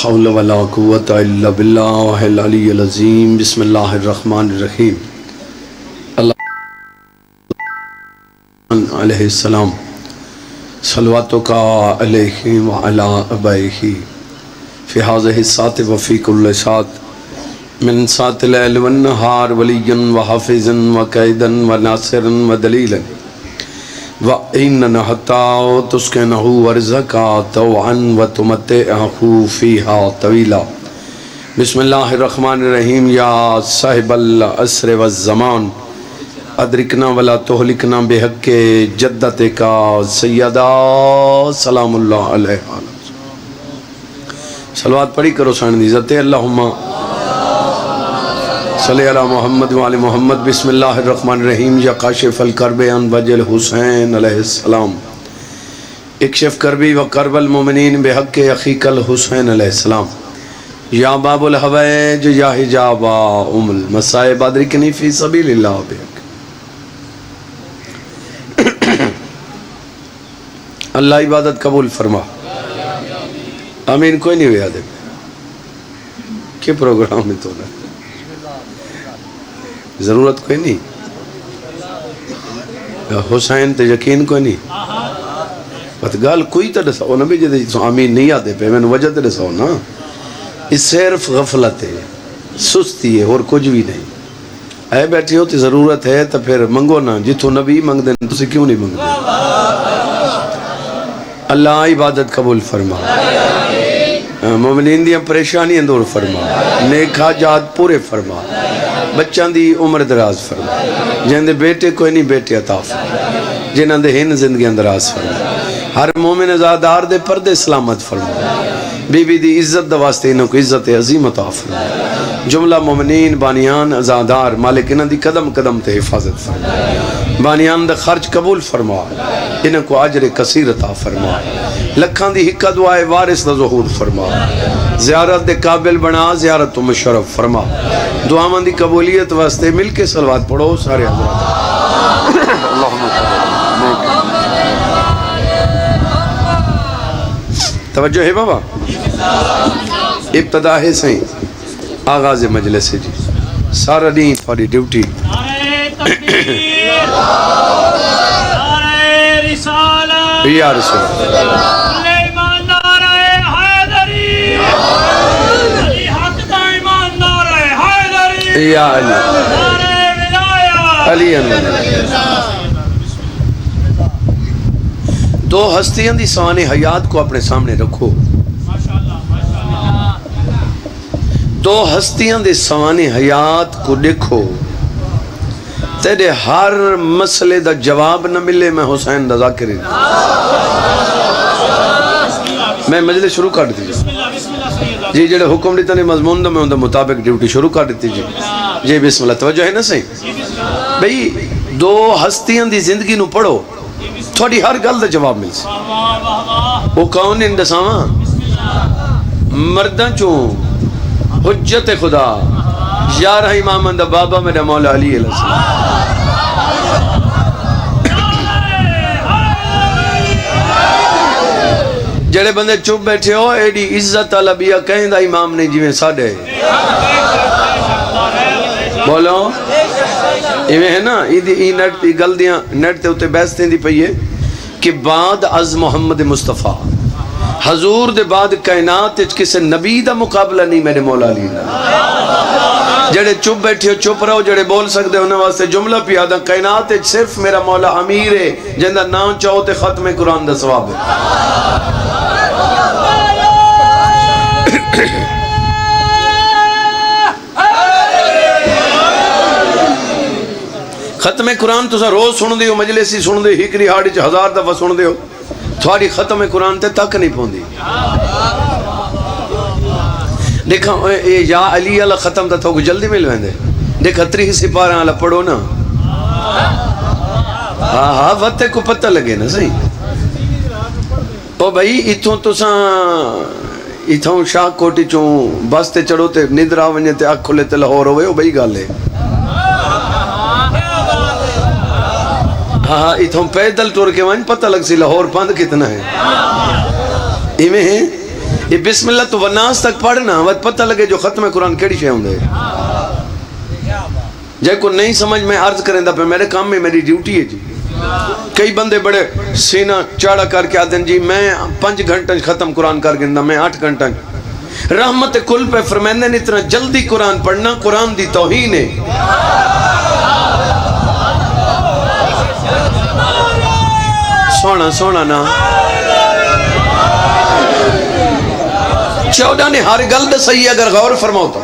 حول ولا قوة الا باللہ العلی العظیم بسم اللہ الرحمن الرحیم اللہ علیہ السلام صلواتک علیہ وعلا ابائہ فی هذه الساعة وفی کل ساعة من ساعة اللیل والنہار ولیا وحافظا وقائدا وناصرا ودلیلا وَإِنَّ حَتَّى تُسْكِنَهُ وَرْزَقَا طَوْعًا وَتُمَتِّعَهُ فِيهَا طَوِيلًا بسم اللہ الرحمن الرحیم یا صاحب العصر والزمان ادرکنا ولا تہلکنا بحق جدتک سیدہ سلام اللہ علیہ صلوات پڑھی کرو سان عزت اللہم صلی علی محمد وعلی محمد بسم اللہ الرحمن الرحیم یا کاشف الکرب عن وجہ الحسین علیہ السلام اکشف کربی و کرب المومنین بحق اخیک الحسین علیہ السلام یا باب الحویج یا حجاب ام المصائب ادرکنی فی سبیل اللہ بحق اللہ عبادت قبول فرما آمین کوئی نہیں ہویا دے کیا پروگرام میں تو رہا ضرورت کوئی نہیں حسین تے یقین کوئی نہیں بات گال کوئی تا دساؤ نبی جدے آمین نہیں آتے پہ میں نے وجہ تے دساؤ نا اس صرف غفلت ہے سستی ہے اور کچھ بھی نہیں اے بیٹھے ہو تے ضرورت ہے تو پھر منگو نا جتو نبی منگ دیں تو سے کیوں نہیں منگ دیں اللہ عبادت قبول فرما مومنین دیاں پریشانیاں دور فرما نیک حاجات پورے فرما بچان دی عمر دراز فرما جن دے بیٹے کوئی نہیں بیٹے عطا فرما جنہاں دے ہن زندگیاں دراز فرما ہر مومن ازادار دے پردے سلامت فرما بی بی دی عزت دا واسطے انہوں کو عزت عظیم عطا فرما جملہ مومنین بانیان ازادار مالک انہاں دی قدم قدم تے حفاظت فرما بانیان دا خرچ قبول فرما انہوں کو عجر کثیر عطا فرما لکھان دی حکا دعائے وارث دا ظہور فرما زیارت دے قابل بنا زیارت تو مشرف فرما دعا مندی قبولیت واسطے مل کے صلوات پڑھو سارے حضرات توجہ ہے بابا ابتدا ہے سہیں آغاز مجلس ہے جی سارا نہیں تھوڑی ڈیوٹی یا رسول یا علی دو ہستیاں دی سوان حیات کو اپنے سامنے رکھو دو ہستیاں دی سوان حیات کو دیکھو تیرے ہر مسئلے دا جواب نہ ملے میں حسین دا ذاکر میں مجلس شروع کر دیتی جی جڑے حکم دیتا نے مضمون دا میں ان دا مطابق ڈیوٹی شروع کر دیتی جی بسم اللہ توجہ ہے نا صحیح بھئی دو ہستیاں دی زندگی نو پڑھو تھوڑی ہر گل دا جواب مل سی وہ کون ان دساواں مردان چون حجت خدا یارہ امام اندہ بابا میرا مولا علی علیہ السلام جڑے بندے چپ بیٹھے ہو ایڈی عزت علبیہ کہیں دا امام نے جی میں ساڑھے بولو ایویں ہے نا ای نیٹ ای گل دیاں نیٹ تے ہوتے بیستے دی پئیے کہ بعد از محمد مصطفیٰ حضور دے بعد کائنات کسے نبی دا مقابلہ نہیں میرے مولا علی جڑے چپ بیٹھے ہو چپ رہو جڑے بول سکتے ہونے واسطے جملہ پیادہ کائنات صرف میرا مولا امیر ہے جندہ نام چاہو تے ختم قرآن دا ثواب ہے ختم قرآن تو سا روز سن دیو مجلسی سن دیو ہکری ہاڑی چھ 1000 دفعہ سن دیو تھوڑی ختم قرآن تے تک نہیں پوندی دیکھا یا علی اللہ ختم تا تھوکو جلدی مل ویندے دیکھا 30 سپارہ اللہ پڑھو نا ہاں وقت کو پتہ لگے نا صحیح او بھائی اتھوں تو سا اتھوں شاہ کوٹی چون بس تے چڑھو تے ندرہ ونجے تے اکھ کھلے تے لاہور ہوئے او بھائی گالے ہاں اتھوں پیدل ٹور کے وائن پتہ لگ سی لاہور پاند کتنا ہے ایمیں ہیں یہ بسم اللہ تو والناس تک پڑھنا وقت پتہ لگے جو ختم قرآن کیڑی شے ہوندے جے کو نہیں سمجھ میں عرض کریں دا پہ میرے کام میں میری ڈیوٹی ہے جی. کئی بندے بڑے سینہ چاڑا کر کے آتے ہیں جی میں 5 گھنٹے ختم قرآن کر گندا میں 8 گھنٹے. رحمت کل پہ فرمائندے نے اتنا جلدی قرآن پڑھنا قرآن دی توہین ہے. سونا سونا نا 14 نے ہر گل دسائی اگر غور فرماؤ تو.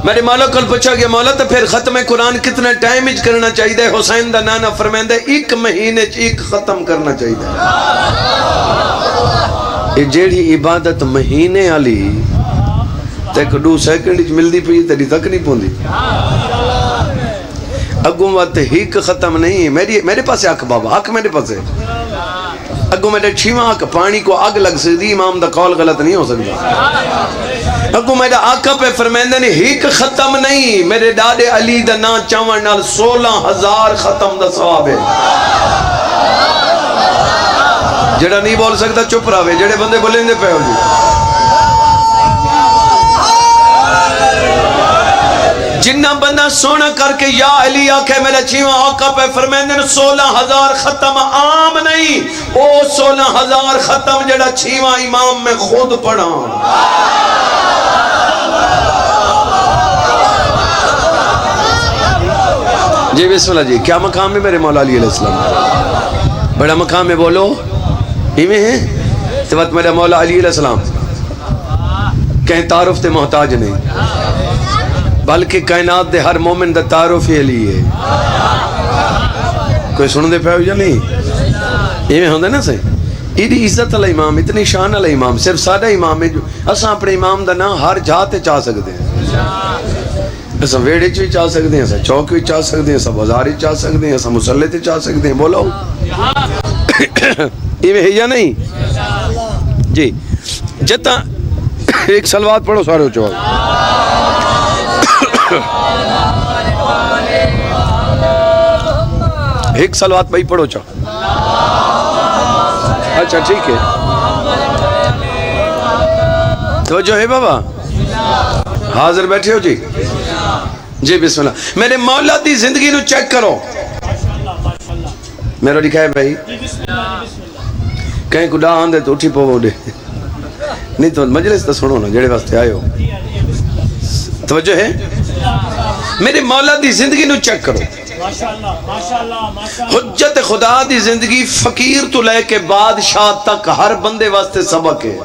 میرے مولا کل پوچھا گیا مولا تو پھر ختم قرآن کتنا ٹائم اچ کرنا چاہیے؟ حسین دا نانا فرمائندہ 1 مہینے ایک ختم کرنا چاہیے. یہ جیڑی عبادت مہینے والی تک 2 سیکنڈ وچ ملدی پئی تیری تک نہیں پوندی. اگوں وقت ایک ختم نہیں. میرے پاس حق بابا حق میرے پاس ہے. اگوں میرے 6واں حق پانی کو اگ لگ سکتی امام دا قول غلط نہیں ہو سکتا. اگوں میرا آقا پہ فرمائندہ نے ایک ختم نہیں میرے ڈاڈے علی دا نا چاون نال 16,000 ختم دا ثواب ہے. جڑا نہیں بول سکتا چپ رہے جڑے بندے بولیں دے پہ ہو جی. جنہ بندہ سونا کر کے یا علی آکھے میرا 6واں آقا پہ فرمائندے نے 16,000 ختم عام نہیں او 16,000 ختم جڑا 6واں امام میں خود پڑھا. جی بسم اللہ جی. کیا مقام ہے میرے مولا علی علیہ السلام؟ بڑا مقام ہے بولو ہمیں ہے. تو وقت میرا مولا علی علیہ السلام کہیں تعارف تے محتاج نہیں بلکہ کائنات دے ہر مومن دا تعارف ہی علی ہے. کوئی سن دے پہ ہو یا نہیں؟ یہ ہوندے نا صحیح. ایڈی عزت علی امام اتنی شان علی امام صرف سادہ امام ہے جو اساں اپنے امام دا نا ہر جاتے چاہ سکتے ہیں. اساں ویڑے چ بھی چاہ سکتے ہیں اساں چوک بھی چاہ سکتے ہیں اساں بازار چاہ سکتے ہیں اساں مسلح تے چاہ سکتے ہیں. بولو یہ ہے یا نہیں جی. جتا ایک سلوات پڑھو سارے چوک. ایک سلوات بھائی پڑھو چاہ. اچھا ٹھیک ہے توجہ ہے بابا حاضر بیٹھے ہو جی. جی بسم اللہ. میرے مولا دی زندگی نو چیک کرو. میرا لکھا ہے بھائی کہیں کڈا آندے تو اٹھی پو دے نہیں تو مجلس تو سنو نا جڑے واسطے آئے ہو. توجہ ہے. میرے مولا دی زندگی نو چیک کرو. حجت خدا دی زندگی فقیر تو لے کے بادشاہ تک ہر بندے واسطے سبق ہے.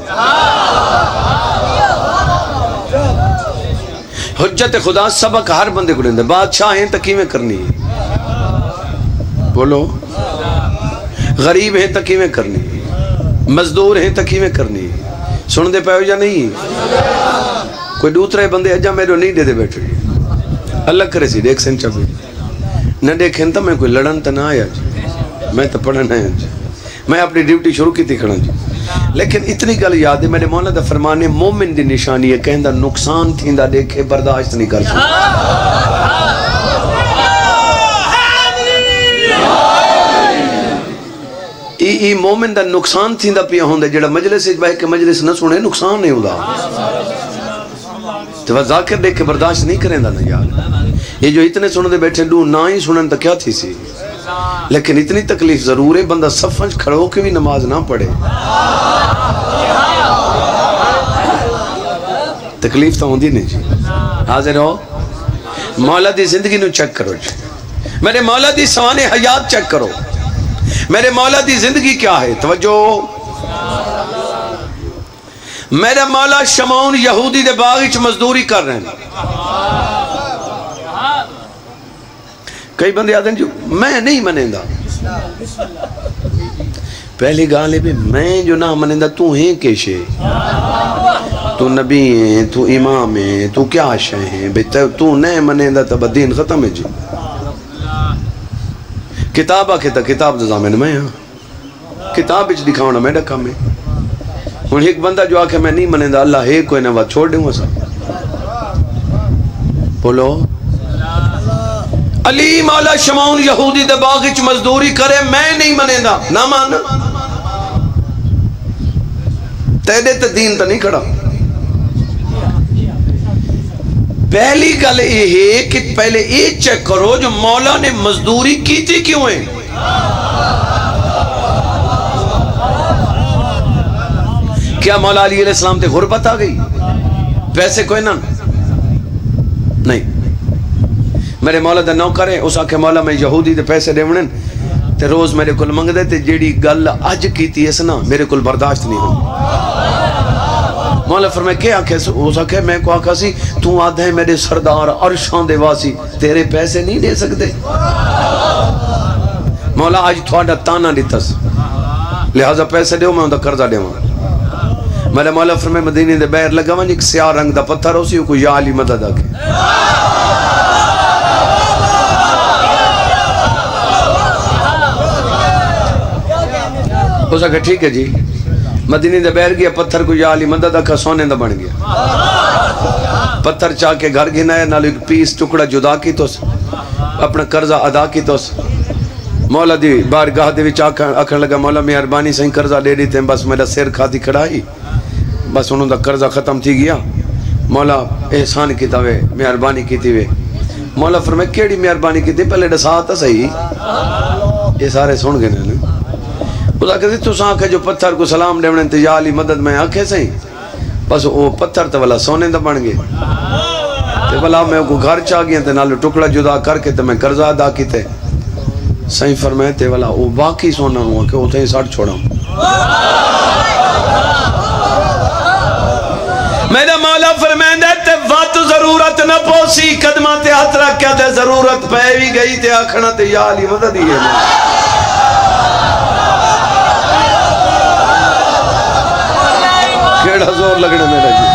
حجت خدا سبق ہر بندے کو لیندے. بادشاہ ہیں تکیویں کرنی ہے. بولو غریب ہیں تکیویں کرنی ہے. مزدور ہیں تکیویں کرنی ہے. سن دے پہ یا نہیں؟ کوئی دوسرے بندے اجا میرے نہیں دے دے بیٹھے اللہ کرے سی دیکھ سن چاہے نہ دیکھیں تو میں کوئی لڑن تو نہ آیا جی. میں تو پڑھنا ہے جی. میں اپنی ڈیوٹی شروع کی تھی کھڑا جی. لیکن اتنی گل یاد ہے میرے مولا دا فرمانے مومن دی نشانی ہے کہیں دا نقصان تھیندا دیکھے برداشت نہیں کر سکتا. ای مومن دا نقصان تھیندا پیا ہوندے جڑا مجلس وچ بیٹھ کے مجلس نہ سنے نقصان نہیں ہوندا. تو وہ ذاکر دیکھ کے برداشت نہیں کریں دا نا یار. یہ جو اتنے سننے بیٹھے دو نہ ہی سنن تو کیا تھی سی. لیکن اتنی تکلیف ضرور ہے بندہ صفنج کھڑو کے بھی نماز نہ پڑھے. تکلیف تو ہوندی نہیں جی. حاضر ہو. مولا دی زندگی نو چیک کرو جی. میرے مولا دی سوانے حیات چیک کرو. میرے مولا دی زندگی کیا ہے؟ توجہ. میرا مولا شمعون یہودی دے باغ وچ مزدوری کر رہے ہیں. کئی بندے آتے ہیں جو میں نہیں منیں دا. پہلی گال ہے بھی میں جو نہ منیں دا تو ہیں کیشے تو نبی ہیں تو امام ہیں تو کیا شے ہیں تو نہیں منیں دا تو دین ختم ہے جی. کتاب آکھے تا کتاب دا زامن میں ہاں کتاب اچھ دکھاؤنا میں ڈکا میں. ہوں ایک بندہ جو آکھے میں نہیں منیں دا اللہ ہے کوئی نہ بات چھوڑ دوں گا سا. بولو علی مولا شمعون یہودی دے باغ وچ مزدوری کرے میں نہیں منیں دا نہ مان. تیرے تے دین تو نہیں کھڑا. پہلی گل یہ ہے کہ پہلے یہ چیک کرو جو مولا نے مزدوری کی تھی کیوں ہے. کیا مولا علی علیہ السلام تے غربت آ گئی؟ پیسے کوئی نہ نہیں. میرے مولا دا نوکر ہے, اس آکھے مولا میں یہودی دے پیسے دے ونن تے روز میرے کول منگ دے تے جیڑی گل اج کیتی اس نا میرے کول برداشت نہیں ہو. مولا فرمائے کیا آکھے؟ اس آکھے میں کو آکھا سی تو آدھے ہے میرے سردار عرشاں دے واسی تیرے پیسے نہیں دے سکتے. مولا آج تھوڑا تانا دیتس لہذا پیسے دیو میں ان دا قرضہ دیو. میرے مولا فرمائے مدینے دے بیر لگا ون ایک سیاہ رنگ دا پتھر ہو سی کو یا علی مدد آکے. اس آکھے ٹھیک ہے جی. مدینے دے بیر گیا پتھر کو یا علی مدد آکھا سونے دا بن گیا. پتھر چاہ کے گھر گھنا ہے نال ایک پیس ٹکڑا جدا کی تو اپنا قرضہ ادا کی تو مولا دی بارگاہ دے وچ آکھن لگا مولا مہربانی سائیں قرضہ دے دیتے ہیں بس میرا سر کھا دی کھڑائی بس انہوں دا قرضہ ختم تھی گیا. مولا احسان کیتا وے مہربانی کیتی وے. مولا فرمائے کیڑی مہربانی کیتی پہلے دسا تا صحیح. یہ سارے سن گئے نا. اس آکھے تو آنکھے جو پتھر کو سلام دیونے تے یا علی مدد میں آنکھے صحیح بس وہ پتھر تے والا سونے دا بن گئے تے والا میں کو گھر چاہ گیا تے نالو ٹکڑا جدا کر کے تے میں قرضہ ادا کیتے. صحیح فرمائے تے والا وہ باقی سونا ہوا کہ وہ تھے ساٹھ چھوڑا. میرا مولا فرمائے تے وقت ضرورت نہ پوسی قدمہ تے ہاتھ رکھ کیا تے ضرورت پہ بھی گئی تے آکھنا تے یا علی مدد ہی ہے. کیڑا زور لگنے میرا جی.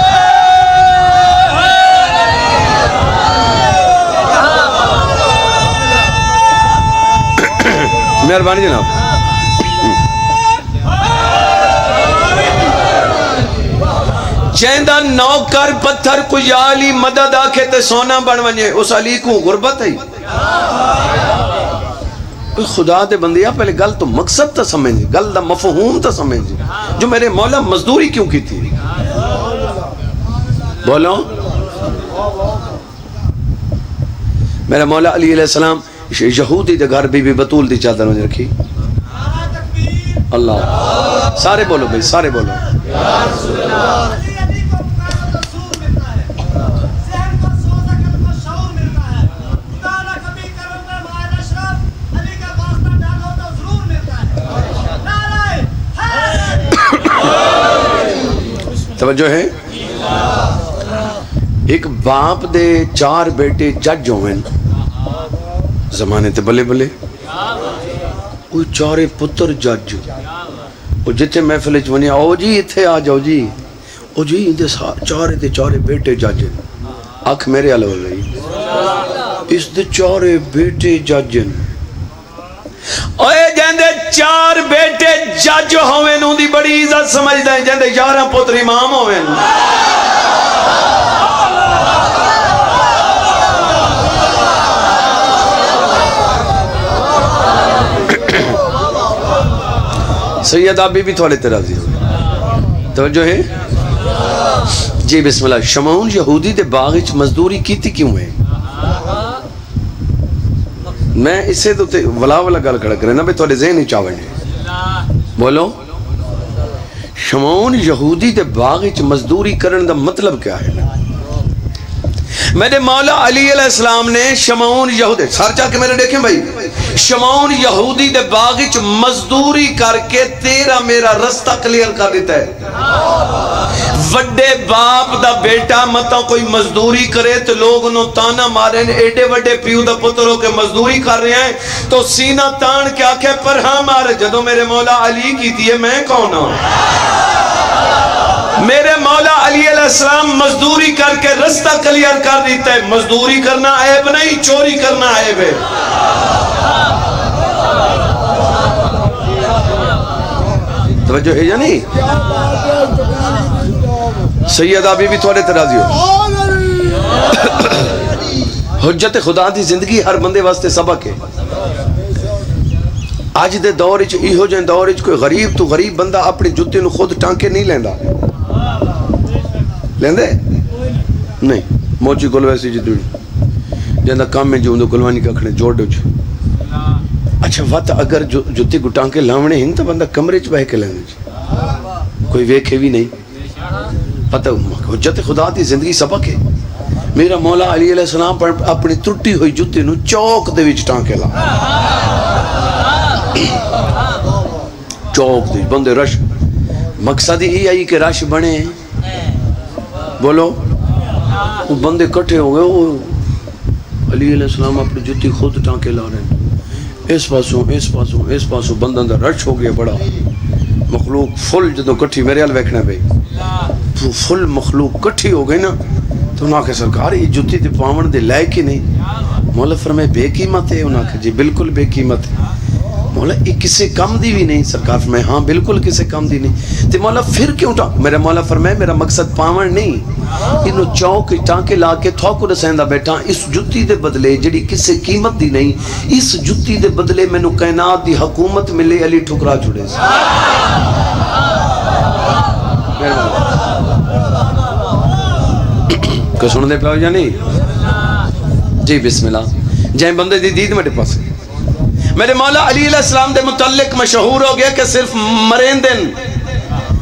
مہربانی جناب. چیندہ نوکر پتھر کو یا علی مدد آکھے تے سونا بن ونجے اس علی کو غربت ہے. خدا دے بندیا پہلے گل تو مقصد تا سمجھے گل دا مفہوم تا سمجھے جو میرے مولا مزدوری کیوں کی تھی. بولو میرا مولا علی علیہ السلام یہودی دے گھر بی بی بطول دی چادر میں رکھی. اللہ سارے بولو بھائی سارے بولو. توجہ ہے. ایک باپ دے 4 بیٹے جج ہوئے زمانے تے بلے بلے کوئی 4 پتر جج وہ جتے محفل ونیا او جی اتھے آ جاؤ جی او جی اندے 4 بیٹے جج اکھ میرے علیہ ہو گئی اس دے 4 بیٹے جج اوے جندے 4 بیٹے جج ہوئے نوں دی بڑی عزت سمجھ دیں جندے 11 پتر امام ہوئے. سید آبی بھی تھوڑے ترازی ہوئے. توجہ ہے جی بسم اللہ. شمعون یہودی دے باغچ مزدوری کیتی کیوں ہے؟ میں اس سے تو ولا گل کھڑا کرے نا بھئی تھوڑے ذہن ہی چاوڑ ہے. بولو شمعون یہودی دے باغچ مزدوری کرن دا مطلب کیا ہے؟ میرے مولا علی علیہ السلام نے شمعون یہودی سار چاہ کے میرے دیکھیں بھائی شمعون یہودی دے باغچ مزدوری کر کے تیرا میرا رستہ کلیئر کر دیتا ہے. وڈے باپ دا بیٹا مطا کوئی مزدوری کرے تو لوگ انہوں تانا مارے ایڈے وڈے پیو دا پتروں کے مزدوری کر رہے ہیں تو سینہ تان کیا کہ پر ہاں مارے جدو میرے مولا علی کی دیئے میں کون ہوں. میرے مولا علی علیہ السلام مزدوری کر کے رستہ کلیئر کر دیتا ہے. مزدوری کرنا عیب نہیں چوری کرنا عیب ہے. توجہ ہے یا نہیں؟ سید آبی بھی تھوڑے ترازی ہو. حجت خدا دی زندگی ہر بندے واسطے سبق ہے. اج دے دور وچ ایہو جہے دور وچ کوئی غریب تو غریب بندہ اپنی جُتی نو خود ٹانکے نہیں لیندا لیندے نہیں موچی کول ویسی جدی جندا کام میں جو کلوانی ککھنے جوڑ دو اچھا وقت اگر جُتی کو ٹانکے لاونے ہیں تو بندہ کمرے چ بیٹھ کے لیندے کوئی ویکھے بھی نہیں پتہ حجت خدا دی زندگی سبق ہے میرا مولا علی علیہ السلام پر اپنی ٹوٹی ہوئی جُتی نو چوک دے وچ ٹانکے لا چوک دے بندے رش مقصد ہی آئی کہ رش بنے بولو وہ بندے کٹھے ہو گئے وہ علی علیہ السلام اپنی جُتی خود ٹانکے لا رہے ہیں اس پاسوں بندہ اندر رش ہو گیا بڑا مخلوق فل جدو کٹھی میرے حال ویکھنا بھئی فل مخلوق کٹھی ہو گئی نا تو انہاں کہ سرکار یہ جُتی تے پاون دے لائق ہی نہیں مولا فرمائے بے قیمت ہے انہاں کہ جی بالکل بے قیمت ہے مولا یہ کسے کم دی بھی نہیں سرکار فرمائے ہاں بالکل کسے کم دی نہیں تے مولا پھر کیوں میرا مولا فرمائے میرا مقصد پاون نہیں انہوں چوک ٹانکے لا کے تھوکو رسیندہ بیٹھا اس جُتی دے بدلے جڑی کسے قیمت دی نہیں اس جُتی دے بدلے میں نو کائنات دی حکومت ملے علی ٹھکرا چھوڑے سے کہ سن دے پاؤ یا نہیں جی بسم اللہ جائیں بندے دی دید میرے پاس میرے مولا علی علیہ السلام دے متعلق مشہور ہو گیا کہ صرف مرین دن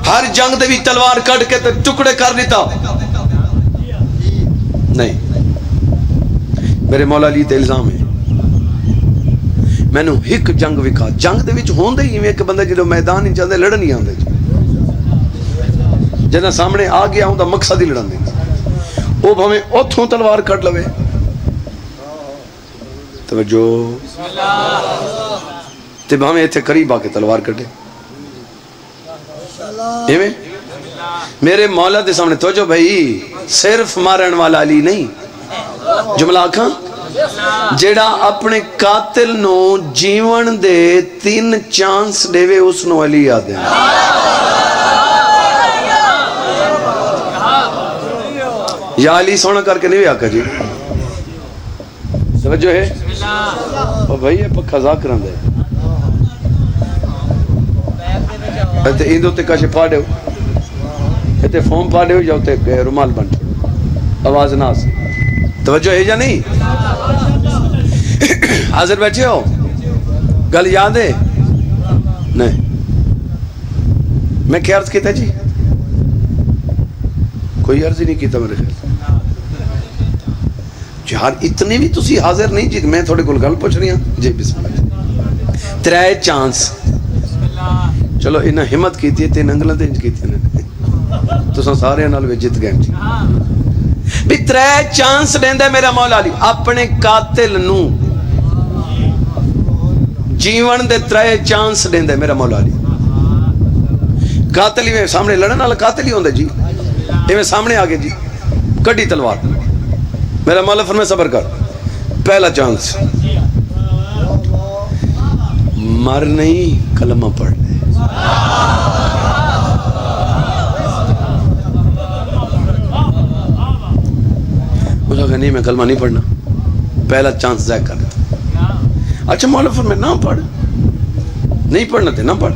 ہر جنگ دے بھی تلوار کٹ کے ٹکڑے کر دیتا نہیں میرے مولا علی تے الزام ہے میں نو ہک جنگ وکھا جنگ دے وچ ہوندے ہی میں ایک بندہ جدو میدان ہی چاہتے لڑن ہی آندے جنہ سامنے آ گیا ہوں دا مقصد ہی لڑن دے وہ بھویں اتھوں تلوار کٹ لوے توجہ تے بھویں ایتھے قریب آ کے تلوار کٹے ایویں میرے مولا دے سامنے توجہ بھائی صرف مارن والا علی نہیں جملہ آکھاں جیڑا اپنے قاتل نو جیون دے 3 چانس دے وے اس نو علی آ دے یا علی سونا کر کے نہیں آکا جی توجہ ہے اور بھائی یہ پکھا ذاکران دے ایتے ایندو تے کاشے پا دے ایتے فوم پا دے یا تے رومال بن آواز ناس توجہ ہے یا نہیں حاضر بیٹھے ہو گل یاد ہے نہیں میں کیا عرض کیتا جی کوئی عرض ہی نہیں کیتا میرے خیال یار اتنے بھی تسی حاضر نہیں جی میں تھوڑے کول گل پوچھ رہی ہوں جی بسم اللہ 3 چانس چلو انہاں ہمت کیتی ہے 3 انگلاں تے انج کیتی نے تساں سارے نال وچ جت گئے جی بھی 3 چانس دیندا میرا مولا علی اپنے قاتل نو جیون دے 3 چانس دیندا میرا مولا علی قاتل ہی سامنے لڑن والا قاتل ہی ہوندا جی ایویں سامنے آ گئے جی کڈی تلوار میرا مولا فرمائے صبر کر پہلا چانس مر نہیں کلمہ پڑھ لے اس نے کہا نہیں میں کلمہ نہیں پڑھنا پہلا چانس ضائع کر دیتا اچھا مولا فرمائے نہ پڑھ نہیں پڑھنا تھے نہ پڑھ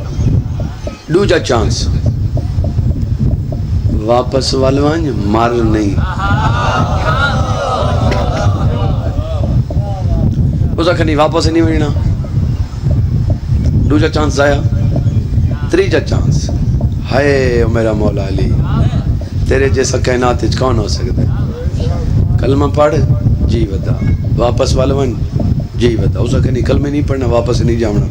دوجا چانس واپس والوانج مر نہیں اس نے نہیں واپس نہیں ملنا دوجا چانس ضائع تیجا چانس ہائے میرا مولا علی تیرے جیسا کائنات کون ہو سکتا ہے کلمہ پڑھ جی بتا واپس والوان جی بتا اس نے نہیں کلمہ نہیں پڑھنا واپس نہیں جاؤنا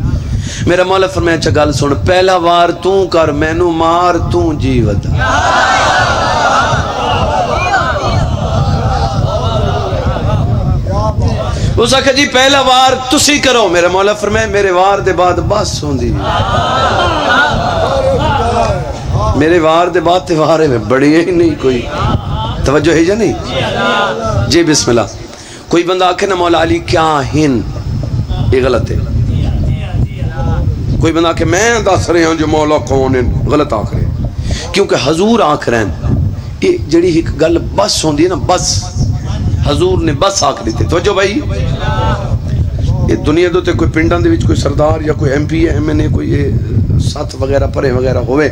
میرا مولا فرمایا اچھا گل سن پہلا وار تو کر مینو مار تو جی بتا اس نے جی پہلا وار تسی کرو میرا مولا فرمایا میرے وار دے بعد بس ہوندی میرے وار دے بعد تیوارے میں بڑی ہی نہیں کوئی توجہ ہے یا نہیں جی بسم اللہ کوئی بندہ آکھے نا مولا علی کیا ہن یہ غلط ہے کوئی بندہ آکھے میں دس رہے ہوں جو مولا کون ہے غلط آکھ رہے ہیں کیونکہ حضور آکھ رہے ہیں یہ جڑی ایک گل بس ہوندی ہے نا بس حضور نے بس آکھ دیتے توجہ بھائی یہ دنیا دے کوئی پنڈاں دے وچ کوئی سردار یا کوئی ایم پی ایم این اے کوئی ساتھ وغیرہ پرے وغیرہ ہوئے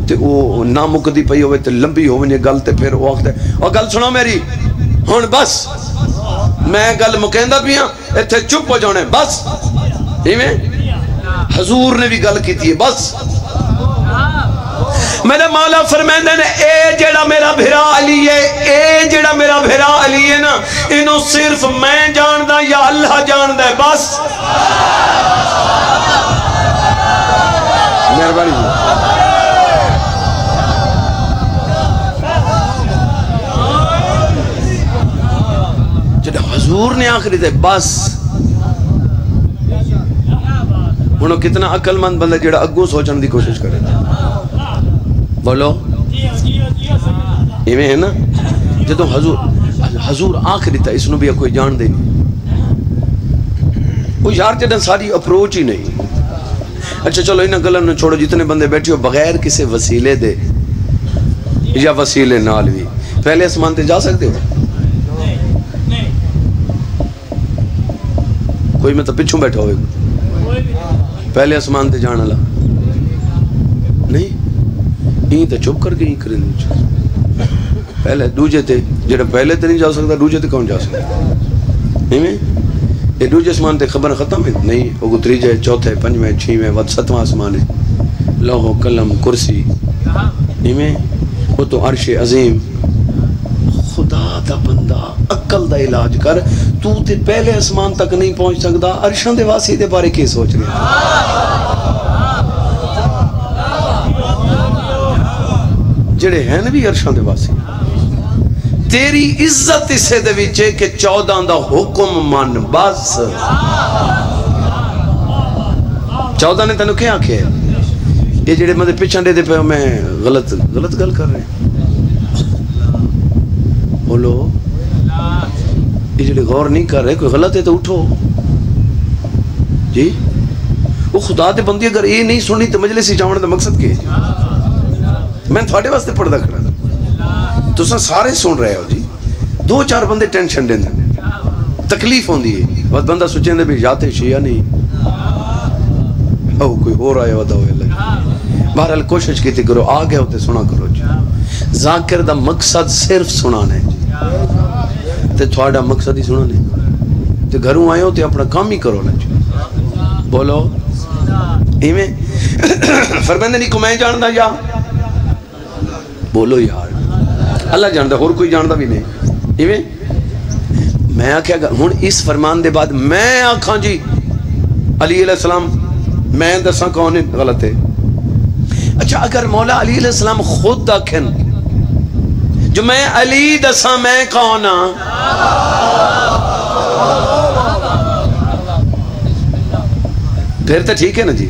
تے وہ نہ مکدی پئی ہوئے تے لمبی ہوئے گل تے پھر وہ آخر اور گل سنو میری ہن بس میں گل مکیندا پیاں ایتھے چپ ہو جانے بس ایویں حضور نے بھی گل کیتی ہے بس میرے مولا فرمائندے نے اے جڑا میرا بھرا علی ہے اے جڑا میرا بھرا علی ہے نا انہوں صرف میں جاندا یا اللہ جاندا ہے بس مہربانی جڑا حضور نے آخری دے بس انہوں کتنا عقل مند بندہ جڑا اگوں سوچن دی کوشش کرے بولو ایویں ہے نا جدوں حضور آخری تا اس نو بھی کوئی جان دے نہیں وہ یار جدن ساری اپروچ ہی نہیں اچھا چلو انہاں گلاں نوں چھوڑو جتنے بندے بیٹھے ہو بغیر کسی وسیلے دے یا وسیلے نال بھی پہلے آسمان تے جا سکتے ہو کوئی میں تو پچھوں بیٹھا ہوئے پہلے آسمان تے جانا لا نہیں یہ تو چپ کر کے ہی کریں پہلے دوجے تے جڑا پہلے تے نہیں جا سکتا دوجے تے کون جا سکتا یہ دوجے آسمان تے خبر ختم ہے نہیں وہ تریجے چوتھے پنجویں چھویں ود ستواں آسمان ہے لوح و قلم کرسی وہ تو عرش عظیم خدا دا بندہ عقل دا علاج کر تو تے پہلے آسمان تک نہیں پہنچ سکتا عرشاں دے واسی دے بارے کی سوچ رہے جڑے ہیں بھی عرشاں دے واسی تیری عزت اسے دے وچے کہ 14 دا حکم من بس 14 نے تینوں کیا آکھے یہ جڑے مدے پچھن دے پہ میں غلط گل کر رہے ہیں بولو یہ جڑے غور نہیں کر رہے کوئی غلط ہے تو اٹھو جی وہ خدا دے بندی اگر یہ نہیں سنی تو مجلس ہی جاؤں دا مقصد کیا ہے میں تھوڑے واسطے پڑھدا کھڑا تو سارے سن رہے ہو جی 2-4 بندے ٹینشن دیں تکلیف ہوندی ہے بس بندہ سوچیں دے بھی جاتے شیعہ نہیں او کوئی ہو رہا ہے ودا ہوئے لگے بہرحال کوشش کی تھی کرو آگے ہوتے سنا کرو جی ذاکر دا مقصد صرف سنانے جی تے تھوڑا مقصد ہی سنانے تے گھروں آئے ہو تے اپنا کام ہی کرو نا جی بولو ایویں فرماندے نہیں کو میں جاندا یا بولو یار اللہ جاندا اور کوئی جاندا بھی نہیں ایویں میں آکھیا ہن اس فرمان دے بعد میں آکھاں جی علی علیہ السلام میں دساں کون غلط ہے اچھا اگر مولا علی علیہ السلام خود آکھن جو میں علی دساں میں کون ہاں پھر تو ٹھیک ہے نا جی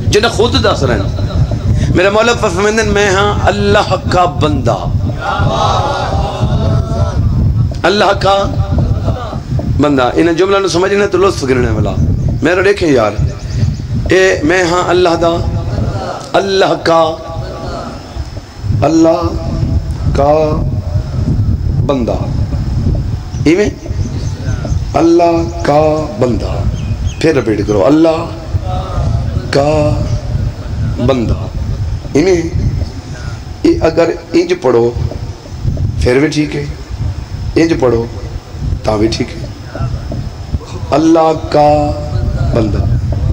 جنہیں خود دس رہے ہیں میرا مولا فرماتے ہیں میں ہاں اللہ کا بندہ اللہ کا بندہ انہیں جملہ نو سمجھنا تو لطف گرنے والا میرا دیکھیں یار اے میں ہاں اللہ دا اللہ کا بندہ ایویں اللہ کا بندہ پھر رپیٹ کرو اللہ کا بندہ ایویں اگر انج پڑھو پھر بھی ٹھیک ہے انج پڑھو تا بھی ٹھیک ہے اللہ کا بندہ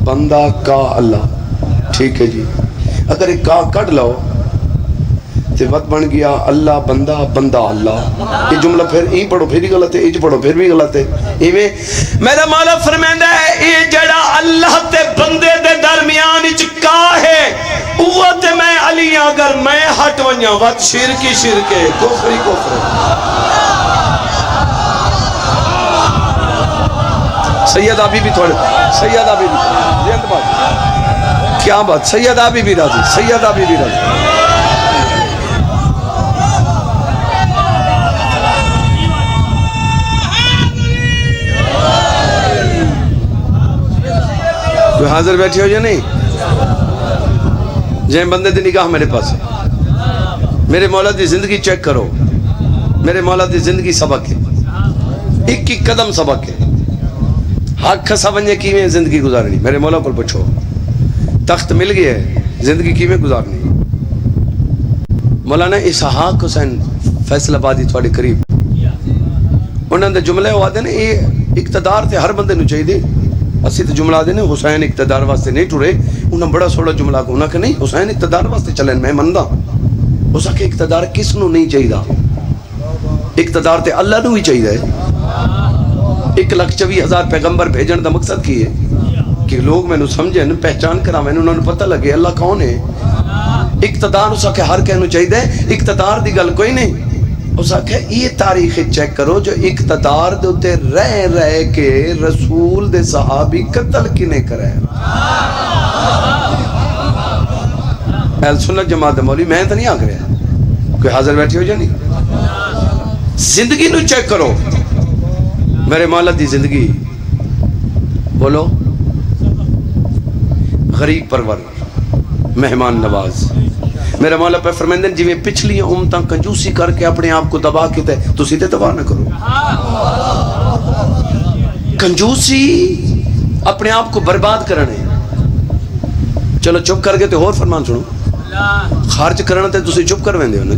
بندہ کا اللہ ٹھیک ہے جی اگر ایک کا کٹ لو تو وقت بن گیا اللہ بندہ بندہ اللہ یہ جملہ پھر این پڑھو پھر بھی غلط ہے اینج پڑھو پھر بھی غلط ہے ایویں میرا مولا فرماندا ہے یہ جڑا اللہ تے بندے دے درمیان وچ کا ہے اوہ تے میں علی اگر میں ہٹ ونجاں وقت شرک ہی شرک ہے کفر ہی کفر سیدہ بی بی تھوڑے سیدہ بی بی کیا بات سیدہ بی بی راضی سیدہ بی بی راضی کوئی حاضر بیٹھے ہو یا نہیں جائیں بندے دی نگاہ میرے پاس ہے میرے مولا دی زندگی چیک کرو میرے مولا دی زندگی سبق ہے ایک قدم سبق ہے حق کھسا ونجے کیویں زندگی گزارنی، میرے مولا کو پوچھو، تخت مل گیا ہے زندگی کیویں گزارنی؟ مولانا اسحاق حسین فیصل آبادی تھوڑے قریب، انہوں نے جملے وہ آتے ہیں یہ اقتدار تے ہر بندے نو چاہیے، اسی تو جملہ آتے ہیں حسین اقتدار واسطے نہیں ٹرے، انہوں بڑا سوڑا جملہ کو انہوں کہ نہیں حسین اقتدار واسطے چلیں، میں مندہ اس کہ اقتدار کس نو نہیں چاہیے، اقتدار تے اللہ نو ہی چاہیے۔ 1,24,000 پیغمبر بھیجن دا مقصد کی ہے کہ لوگ میں نو سمجھیں، پہچان کرا میں انہوں نے پتہ لگے اللہ کون ہے۔ اقتدار اسا کہ ہر کہنو چاہیے، اقتدار دی گل کوئی نہیں، اسا کہ یہ تاریخ چیک کرو جو اقتدار دوتے رہ کے رسول دے صحابی قتل کنے کرے۔ اہل سنت جماعت مولی میں تو نہیں آگ رہا، کوئی حاضر بیٹھی ہو جا نہیں، زندگی نو چیک کرو، میرے مولا دی زندگی بولو، غریب پرور، مہمان نواز، میرے مولا پہ فرمیندن جی میں پچھلی امتاں کنجوسی کر کے اپنے آپ کو تباہ کیتے تو سیدھے تباہ نہ کرو۔ کنجوسی اپنے آپ کو برباد کرنے، چلو چپ کر کے تو اور فرمان سنو، خارج کرنا تے تسی چپ کر ویندے ہو نا۔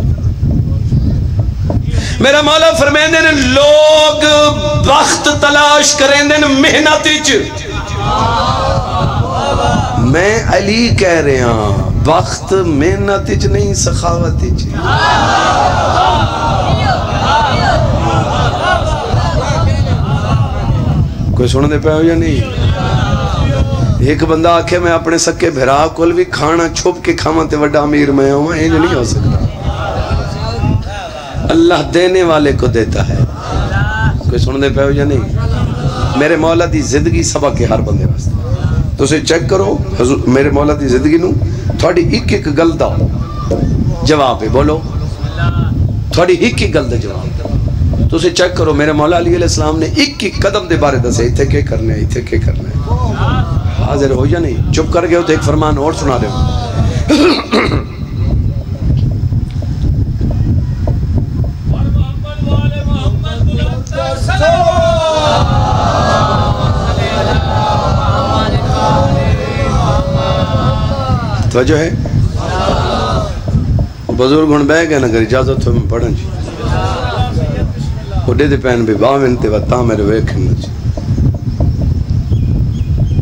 میرا مولا فرمیندے نے لوگ وقت تلاش کریں دے محنت وچ، میں علی کہہ رہے ہاں وقت محنت وچ نہیں سخاوت وچ۔ کوئی سن دے پہ ہو یا نہیں؟ ایک بندہ آکھے میں اپنے سکے بھرا کول بھی کھانا چھپ کے کھاواں تے وڈا امیر میں ہوں، یہ نہیں ہو سکتا۔ اللہ دینے والے کو دیتا ہے۔ کوئی سن دے پہ ہو یا نہیں؟ میرے مولا دی زندگی سبق ہے ہر بندے واسطے، تو اسے چیک کرو میرے مولا دی زندگی نو، تھوڑی ایک ایک گل دا جواب ہے، بولو تھوڑی ایک ایک گل دا جواب، تو اسے چیک کرو میرے مولا علیہ السلام نے ایک ایک قدم دے بارے دسے، ایتھے کے کرنے ہیں، ایتھے کے کرنے ہیں۔ حاضر ہو یا نہیں؟ چپ کر گئے ہو تو ایک فرمان اور سنا دے ہوں۔ توجہ ہے؟ بزرگ ہن بہ گئے نگر اجازت ہو میں پڑھن جی، اڈے دے پین بھی باوین تے وطاں میرے ویکھن جی،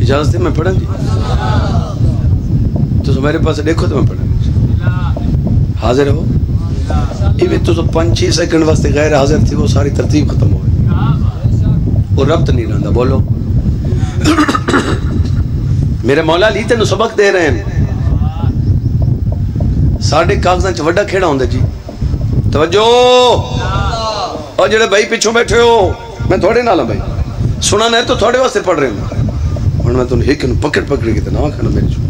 اجازت ہے میں پڑھن جی، تو میرے پاس دیکھو تو میں پڑھن جی، حاضر ہو؟ یہ بھی تو 5-6 سیکنڈ واسطے غیر حاضر تھی، وہ ساری ترتیب ختم ہو گئی، وہ ربط نہیں رہندا، بولو میرے مولا علی تینوں سبق دے رہے ہیں، ساڑھے کاغذاں چ وڈا کھیڑا ہوندے جی، توجہ، اور جڑے بھائی پیچھوں بیٹھے ہو میں تھوڑے نال ہوں بھائی، سننا ہے تو تھوڑے واسطے پڑھ رہے ہوں، اور میں تمہیں ایک پکڑ کے تے نہ کھانا میرے چھو،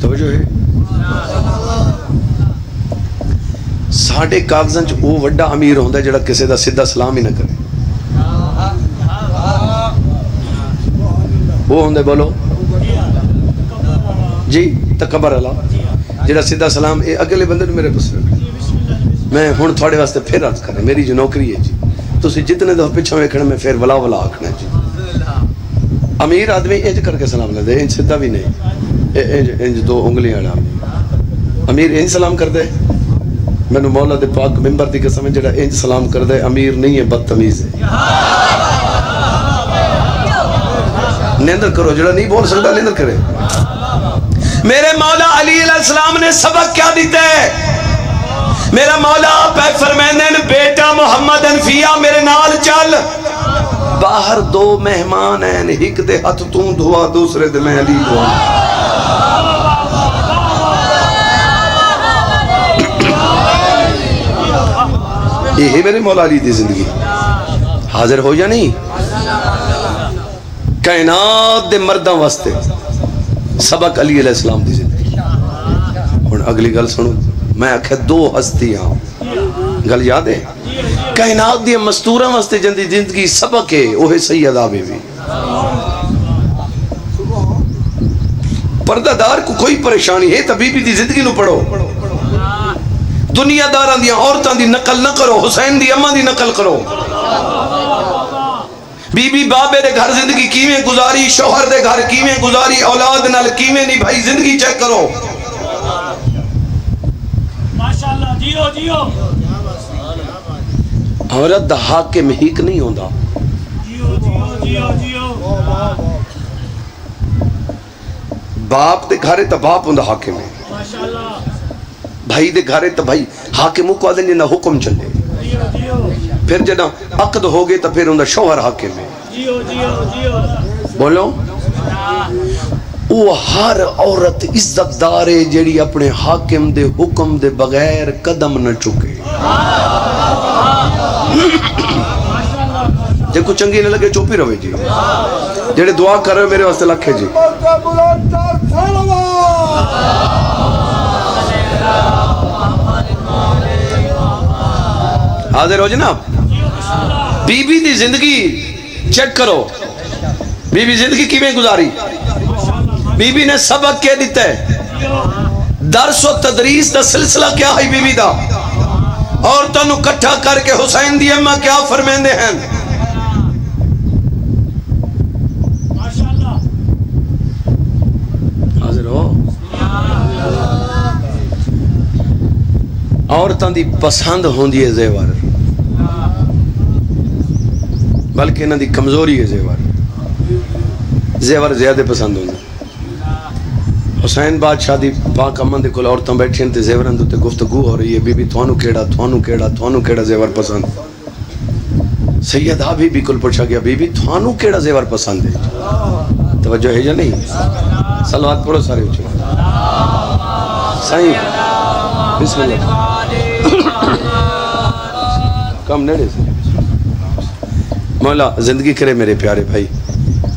توجہ ہے؟ ساڑھے کاغذاں چ وہ وڈا امیر ہوندا جڑا کسے دا سیدھا سلام ہی نہ کرے، وہ ہوندے بولو جی تکبر اللہ، جڑا سیدھا سلام اے اگلے بندے نے میرے پاس رکھنا۔ میں ہن تھوڑے واسطے پھر عرض کریں، میری جو نوکری ہے جی، تسی جتنے دفعہ پیچھے ویکھنا میں پھر ولا ولا آکھنا جی۔ امیر آدمی انج کر کے سلام لے دے، انج سیدھا بھی نہیں، انج 2 انگلیاں والا امیر انج سلام کر دے، مینوں مولا دے پاک منبر دی قسم ہے جڑا انج سلام کر دے امیر نہیں ہے، بدتمیز ہے۔ نیندر کرو، جڑا نہیں بول سکتا نیندر کرے۔ میرے مولا علی علیہ السلام نے سبق کیا دیتے ہیں؟ میرا مولا پہ فرمیندن بیٹا محمد انفیہ میرے نال چل، باہر 2 مہمان ہیں، ایک دے ہاتھ توں دھوا دوسرے دے میں علی دھوا، یہ میرے مولا علی دی زندگی، حاضر ہو یا نہیں؟ کائنات دے مرداں واسطے سبق علی علیہ السلام دی زندگی۔ اور اگلی گل سنو، میں آکھے 2 ہستیاں، گل یاد ہے؟ کائنات دی مستوراں واسطے جندی زندگی سبق ہے، وہ ہے سیدہ بی بی۔ پردہ دار کو کوئی پریشانی ہے تو بی بی دی زندگی نو پڑھو، دنیا داراں دی عورتاں دی نقل نہ کرو، حسین دی اماں دی نقل کرو۔ بی بی بابے دے گھر زندگی کیویں گزاری، شوہر دے گھر کیویں گزاری، اولاد نال کیویں نہیں بھائی زندگی چیک کرو. ماشاءاللہ جیو جیو. عورت دا حاکم ہیک نہیں ہوندا. جیو جیو جیو جیو. باپ دے گھر تے باپ ہوندا حاکم ہے، ماشاءاللہ. بھائی دے گھر تے بھائی حاکم کو آدھے جنہ حکم چلے. جیو جیو پھر جنہ عقد ہو گئے تو پھر ہوندا شوہر حاکم ہے. جیو جیو جیو. بولو وہ ہر عورت عزت دار ہے جیڑی اپنے حاکم دے حکم دے بغیر قدم نہ چکے. جے کو چنگی نہ لگے چوپی رہے جی. جیڑے دعا کر رہے ہو میرے واسطے لکھے جی. حاضر ہو جناب. بی بی دی زندگی چیک کرو. بی بی زندگی کیویں گزاری. بی بی نے سبق کیا دیتا ہے. درس و تدریس دا سلسلہ کیا ہے بی بی دا. عورتوں نو کٹھا کر کے حسین دی اماں کیا فرمیندے ہیں. حاضر ہو. عورتوں دی پسند ہوندی ہے زیور، بلکہ انہاں دی کمزوری ہے زیور. زیور زیادہ پسند ہوندے. حسین بادشاہ دی پاک امن دے کول عورتاں بیٹھی ہیں تے زیوراں دے گفتگو ہو رہی ہے. بی بی تھانوں کیڑا زیور پسند. سیدہ بی بی کول پوچھا گیا بی بی تھانوں کیڑا زیور پسند ہے. توجہ ہے یا نہیں؟ صلوات پڑھو سارے اچھے. صحیح بسم اللہ. کم نیڑے سے. مولا زندگی کرے میرے پیارے بھائی،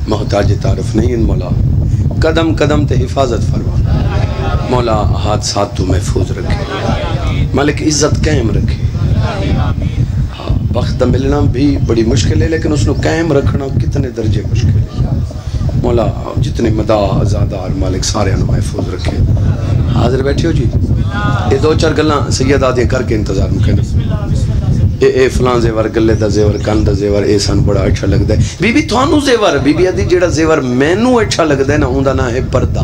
محتاج تعارف نہیں ان مولا. قدم قدم تے حفاظت فرما مولا. حادثات تو محفوظ رکھے مالک. عزت قائم رکھے. ہاں وقت ملنا بھی بڑی مشکل ہے لیکن اس نے قائم رکھنا کتنے درجے مشکل ہے مولا. جتنے مداح آزادار مالک سارے انہوں محفوظ رکھے. حاضر بیٹھے ہو جی. یہ دو چار گلاں سید آدھے کر کے انتظار مکھے. اے فلان زیور گلے دا زیور کان دا زیور اے سان بڑا اچھا لگدا ہے. بی بی تھانوں زیور. بی بی آدھی جیڑا زیور مینوں اچھا لگدا ہے نا اوندا نام ہے پردہ.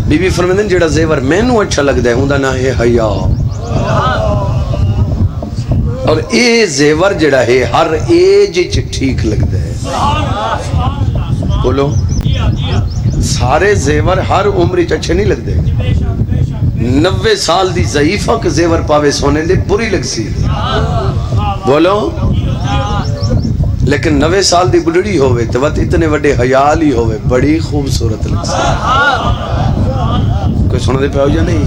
بی بی فرمیندے جیڑا زیور مینوں اچھا لگدا ہے اوندا نام ہے حیا. اور اے زیور جیڑا ہے ہر ایج وچ ٹھیک لگدا ہے. بولو سارے زیور ہر عمر وچ اچھے نہیں لگدے. 90 سال دی ضعیفہ کے زیور پاوے سونے دے بری لگ سی. بولو لیکن 90 سال دی بڑھڑی ہوئے تو وقت اتنے وڈے حیال ہی ہوئے بڑی خوبصورت لگ سی. کوئی سنو دے پہ ہو یا نہیں؟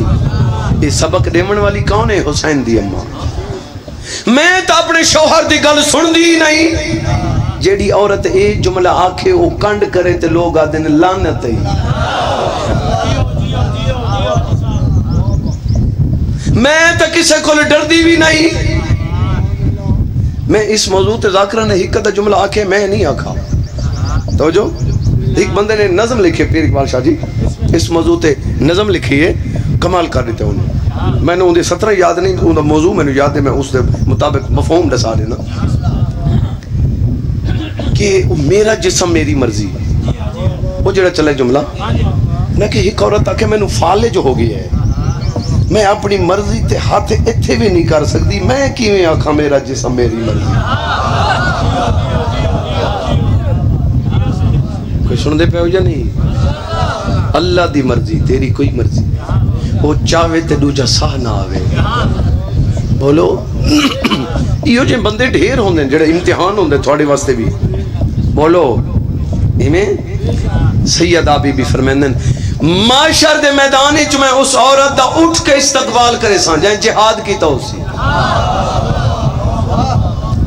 یہ سبق دیمن والی کون ہے؟ حسین دی اماں. میں تو اپنے شوہر دی گل سن دی نہیں. جیڑی عورت اے جملہ آکھے وہ کنڈ کرے تے لوگ آدھیں لعنت ہے. میں تو کسے کو ڈر دی بھی نہیں. میں اس موضوع تے ذاکرہ نے حقیقت جملہ آکھے میں نہیں آکھا. تو جو ایک بندے نے نظم لکھے پیر اقبال شاہ جی اس موضوع تے نظم لکھی ہے کمال کر دیتے انہوں. میں نے ان دے 17 یاد نہیں ان دا موضوع میں نے یاد ہے. میں اس دے مطابق مفہوم ڈسا دینا کہ میرا جسم میری مرضی. وہ جڑا چلے جملہ میں کہ ایک عورت آکھے میں نو فالج ہو گئی ہے میں اپنی مرضی تے ہاتھ اتھے بھی نہیں کر سکتی. میں کیویں آکھاں میرا جسم میری مرضی. کوئی سن دے پہ ہو یا نہیں؟ اللہ دی مرضی تیری کوئی مرضی. وہ چاہے تے دوجا ساہ نہ آوے. بولو یہ جو بندے ڈھیر ہوندے جڑے امتحان ہوندے تھوڑے واسطے بھی. بولو ایمیں سیدہ بی بی فرمیندن معاشر دے میدان وچ میں اس عورت دا اٹھ کے استقبال کرے ساں جائیں جہاد کیتا اسی.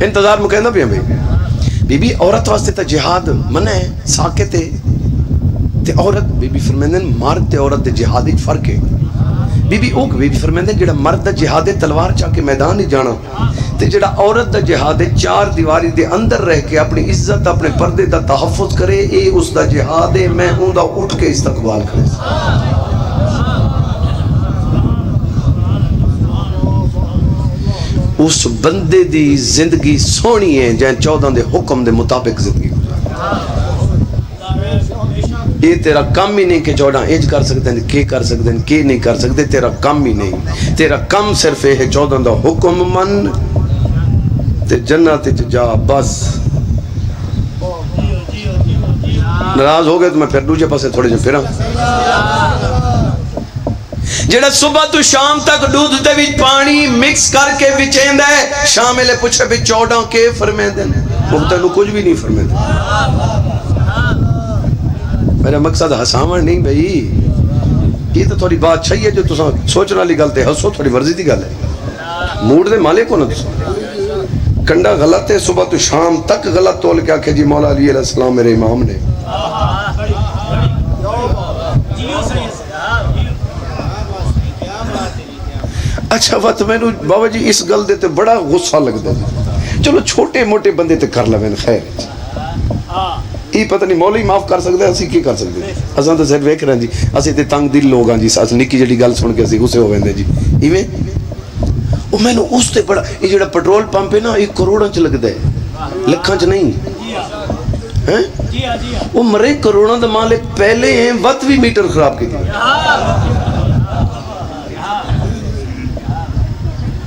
انتظار مکہندہ بھی ہمیں بی بی عورت واسطے تا جہاد منع ہے ساکت ہے. تے عورت بی بی فرمیندن مرد تے عورت دے جہاد وچ فرق ہے. بی بی اوک بی بی فرمیندن جڑا مرد دا جہاد تلوار چاہ کے میدان ہی جانا تے جڑا عورت دا جہاد چار دیواری دے اندر رہ کے اپنی عزت اپنے پردے دا تحفظ کرے اے اس دا جہاد ہے. میں ہوں دا اٹھ کے استقبال کرے. اس بندے دی زندگی سونی ہے جہاں 14 دے حکم دے مطابق زندگی گزار. یہ تیرا کم ہی نہیں کہ 14 انج کر سکتے ہیں کہ کر سکتے ہیں کہ نہیں کر سکتے. تیرا کم ہی نہیں. تیرا کم صرف یہ ہے 14 دا حکم من تے جنت جا بس. ناراض ہو گئے تو میں پھر دوسرے پاسے تھوڑے جو پھراں. جڑا صبح تو شام تک دودھ دے وچ پانی مکس کر کے وچیندا ہے, شام ویلے پوچھے بھی 14 کے فرمیندے نے, وہ تینوں کچھ بھی نہیں فرمیندے. میرا مقصد ہساون نہیں بھائی, یہ تو تھوڑی بات صحیح ہے جو تساں سوچنے والی گل تے ہسو, تھوڑی مرضی دی گل ہے. موڈ دے مالک ہو نا تساں. کنڈا غلط ہے, صبح تو شام تک غلط تول کے آکھے جی مولا علی علیہ السلام میرے امام نے. اچھا وقت میں نے بابا جی اس گل دے تے بڑا غصہ لگتا ہے. چلو چھوٹے موٹے بندے تے کر لویں خیر, یہ پتہ نہیں مولوی معاف کر سکتے, اسی کی کر سکتے. اساں تو صرف ویکھ رہے ہیں جی, اسی تے تنگ دل لوگ ہاں جی, اس نکی جڑی گل سن کے اسی غصے ہو ویندے جی. ایویں وہ میں نے اس تے بڑا, یہ جڑا پیٹرول پمپ ہے نا, یہ کروڑاں چ لگدا ہے, لکھاں چ نہیں ہیں. وہ مرے کروڑاں دا مالک پہلے ہیں, وقت بھی میٹر خراب کی دی.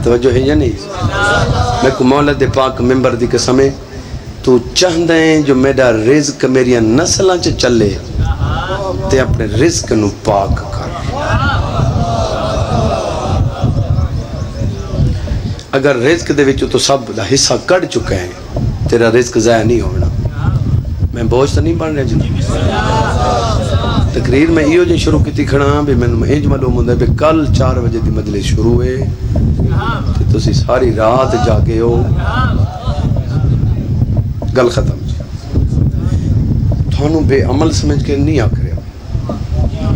توجہ ہے یا نہیں؟ میں کو مولا دے پاک ممبر دی قسم ہے, تو چاہندہ ہیں جو میرا رزق میری نسلاں چ چلے تے اپنے رزق نو پاک کر. اگر رزق دے وچ تو سب دا حصہ کٹ چکا ہے, تیرا رزق ضائع نہیں ہونا. میں بوجھ تو نہیں بن رہا جی. تقریر میں ایو جی شروع کی کھڑا بھی میں انج معلوم ہوندا ہے کل 4 بجے دی مجلس شروع ہے تے تسی ساری رات جاگے ہو. گل ختم جی. تھانوں بے عمل سمجھ کے نہیں آکھ رہا,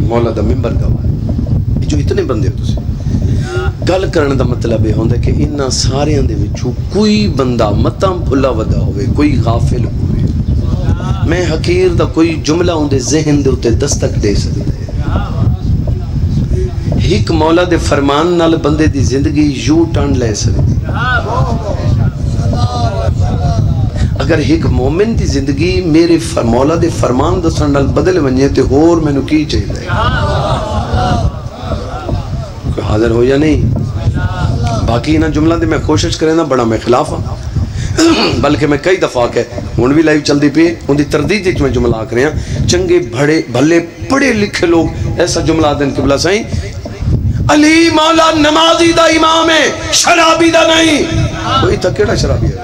مولا دا ممبر گواہ ہے. جو اتنے بندے ہو تسی گل کرنے دا مطلب یہ ہوندا ہے کہ انہاں ساریاں دے وچوں کوئی بندہ متاں بھلا ودا ہوئے, کوئی غافل ہوئے, میں حقیر دا کوئی جملہ اون دے ذہن دے اتے دستک دے سکتا ہے. ایک مولا دے فرمان نال بندے دی زندگی یو ٹرن لے سکتی. اگر ایک مومن دی زندگی میرے مولا دے فرمان دسن نال بدل ونجے تے ہور مینوں کی چاہیے؟ کوئی حاضر ہو یا نہیں؟ باقی انہاں جملہ دے میں کوشش کریں نا بڑا میں خلاف ہوں, بلکہ میں کئی دفعہ کہ ہن بھی لائیو چل دی پی ان دی تردید وچ میں جملہ آکھ رہے ہیں. چنگے بھلے پڑھے لکھے لوگ ایسا جملہ دین قبلہ سائیں, علی مولا نمازی دا امام ہے, شرابی دا نہیں. کوئی تھا کیڑا شرابی ہے؟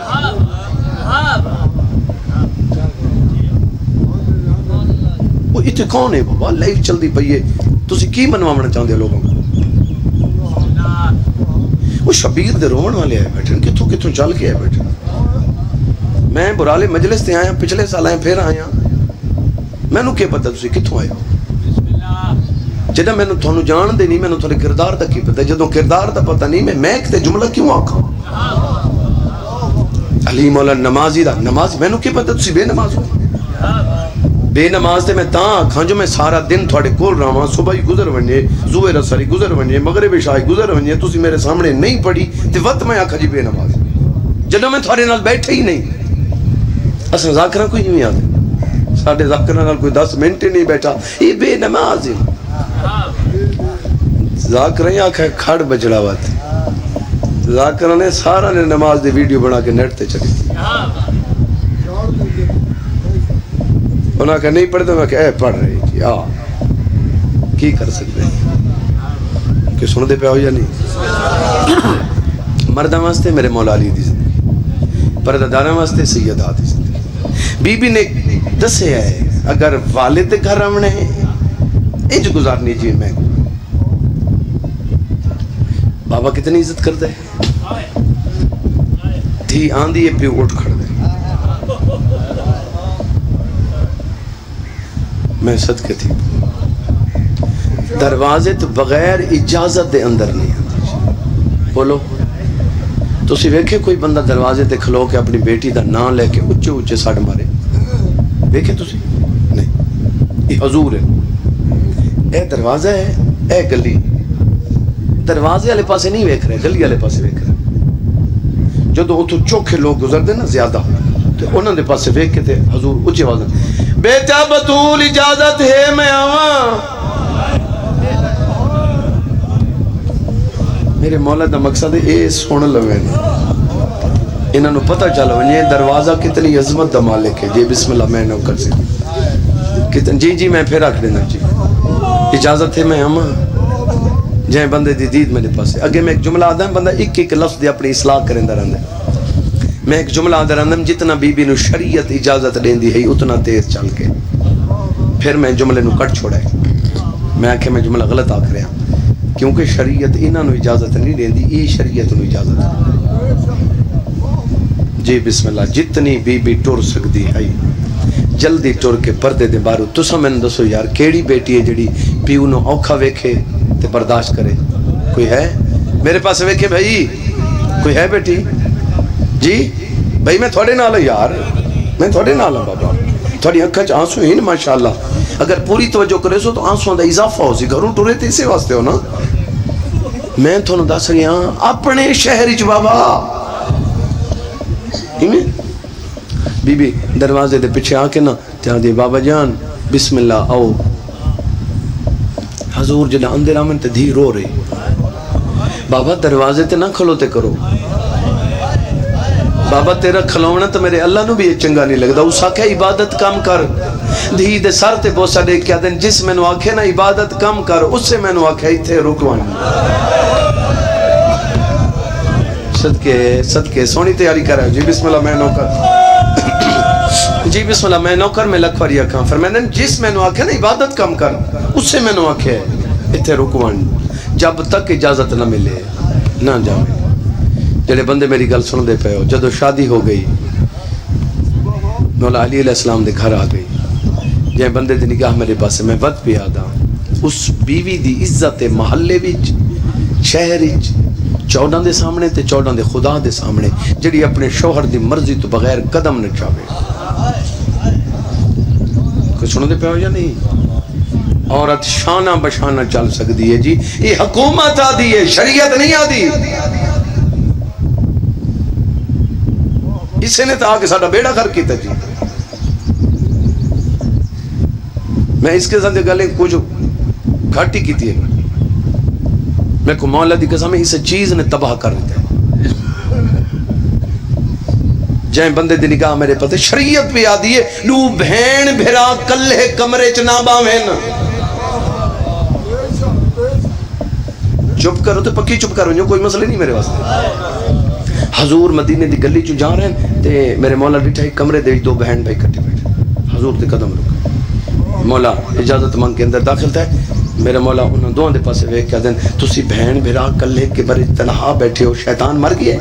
وہ اتنے کون ہے بابا؟ لائیو چل دی پئی ہے, تسی کی منواونا چاہندے ہو لوگوں کو؟ وہ شبیر دے رومن والے آئے بیٹھے, کتھوں کتھوں چل کے آئے بیٹھے. میں برالے مجلس تے آیا, پچھلے سال آیا, پھر آیا. میں نو کیا پتہ تسی کتھوں آئے ہو؟ جدہ میں نو تھانو جان دے نہیں, میں نو تھوڑے کردار دا کی پتہ. جدوں کردار دا پتہ نہیں, میں کتے جملہ کیوں آکھا؟ علی مولا نمازی دا نماز, میں نو کیا پتہ تسی بے نماز ہو؟ بے نماز تے میں تاں آکھاں جو میں سارا دن تھوڑے کول رہاں, صبح ہی گزر ونجے, ظہر اثر ہی گزر ونجے, مغرب عشاء گزر ونجے, تسی میرے سامنے نہیں پڑھی تے وقت میں آکھا جی بے نماز. جدوں میں تھوڑے نال بیٹھے ہی نہیں, اساں ذاکرہ کوئی نہیں آتے, ساڈے ذاکرہ نال کوئی 10 منٹ ہی نہیں بیٹھا, یہ بے نماز ہے. ذاکرہ ہی آکھا کھڑ بجڑا وات, ذاکرہ نے سارا نے نماز دی ویڈیو بنا کے نیٹ تے چلی. انہاں کہا نہیں پڑھتے, میں کہا اے پڑھ رہی جی, کی کر سکتے ہیں کہ سن دے پہ ہو یا نہیں. مردہ واسطے میرے مولا علی دی زندگی, پردہ دارہ واسطے سیدہ دی زندگی. بی بی نے دسے ہے اگر والد گھر آمنے ہیں انج گزارنی جی. میں بابا کتنی عزت کرتا ہے, تھی آندھی ہے پہ اٹھ کھڑ دے. میں صدقے تھی دروازے تو بغیر اجازت دے اندر نہیں آتی. بولو تسی ویکھے کوئی بندہ دروازے تے کھلو کے اپنی بیٹی دا نام لے کے اچھے اچھے ساڑ مارے؟ ویکھے تسی نہیں. یہ حضور ہے, اے دروازہ ہے, اے گلی. دروازے والے پاسے نہیں ویکھ رہے, گلی والے پاسے ویکھ رہے. جدو اتو چوکھے لوگ گزرتے نا زیادہ تو انہوں نے پاسے ویکھ کے تے حضور اچھی آواز میں بیٹا بطول اجازت ہے میں آواں. میرے مولا دا مقصد ہے اے سن لویں انہوں نے پتہ چل ونجے دروازہ کتنی عظمت دا مالک ہے. جی بسم اللہ میں نوکر سے جی میں پھر رکھ دینا جی اجازت ہے میں آواں. جائیں بندے دی دید میرے پاس ہے. اگے میں ایک جملہ آدھا ہے بندہ ایک لفظ دی اپنی اصلاح کریں در اندر. میں ایک جملہ آدھا رہا جتنا بی بی نو شریعت اجازت دین دی ہے اتنا تیز چل کے پھر میں جملے نو کٹ چھوڑا ہے. میں آکھے میں جملہ غلط آکھ رہا کیونکہ شریعت انہاں نو اجازت نہیں دین دی یہ شریعت نو اجازت ہے. جی بسم اللہ. جتنی بی بی ٹر سکتی ہے جلدی ٹر کے پردے دے بارو. تسا میں دسو یار کیڑی بیٹی ہے جڑی پیو نو اوکھا ویکھے تے برداشت کرے؟ کوئی ہے میرے پاس ویکھے بھائی؟ کوئی ہے بیٹی؟ جی بھائی میں تھوڑے نال یار میں تھوڑے نال ہوں بابا. تھوڑی اکھاں چ آنسو ہیں ماشاءاللہ. اگر پوری توجہ کرے سو تو آنسوں دا اضافہ ہو سی. گھروں ٹرے تے اسی واسطے ہو نا. میں تھانوں دس رہا اپنے شہر وچ بابا بی بی دروازے دے پیچھے آ کے نا تے آندی بابا جان بسم اللہ آؤ. حضور جڑا اندر آمن تے دھی رو رہی. بابا دروازے تے نہ کھلوتے کرو. بابا تیرا کھلونا تو میرے اللہ نو بھی چنگا نہیں لگتا. اس آکھے عبادت کم کر. دھی دے سر تے بوسا دے کیا دن جس میں نو آکھے نا عبادت کم کر اس سے میں نو آکھے ایتھے رکوان. صدقے سونی تیاری کر رہا. جی بسم اللہ میں نوکر. جی بسم اللہ میں نوکر میں لکھ واری اکھاں. فرمائے جس میں نو آکھے نا عبادت کم کر اس سے میں نو آکھے ایتھے رکوان. جب تک اجازت نہ ملے نہ جاوے. جڑے بندے میری گل سن دے پے ہو جدو شادی ہو گئی مولا علی علیہ السلام دے گھر آ گئی. جے بندے دی نگاہ میرے پاس میں ود پہ آدا اس بیوی دی عزت محلے وچ شہر وچ 14 دے سامنے تے 14 دے خدا دے سامنے جڑی اپنے شوہر دی مرضی تو بغیر قدم نہ چاہے. کوئی سن دے پے ہو یا نہیں؟ عورت شانہ بشانہ چل سکتی ہے. جی یہ حکومت آدھی ہے شریعت نہیں آدھی. اسے نے تو آکے ساڑھا بیڑا کر کیتا. جی میں اس کے ساتھ گلیں کچھ گھاٹی کیتی ہے. میں کو مولا دی قسم اس چیز نے تباہ کر دیتا ہے. جائیں بندے دی نگاہ میرے پتے شریعت بھی آدھی ہے لو بھین بھرا کلے کمرے چنا باوین. چپ کرو تو پکی چپ کرو جو کوئی مسئلہ نہیں میرے واسطے. حضور مدینے دی گلی چو جا رہے ہیں تے میرے مولا بیٹھا ایک کمرے دے دو بہن بھائی کٹے بیٹھے. حضور دے قدم رکھا. مولا اجازت مانگ کے اندر داخل تھا. میرے مولا انہوں دو دے پاسے ویکھ کے دن تسی بہن بھرا کلے کے بڑے تنہا بیٹھے ہو شیطان مر گیا.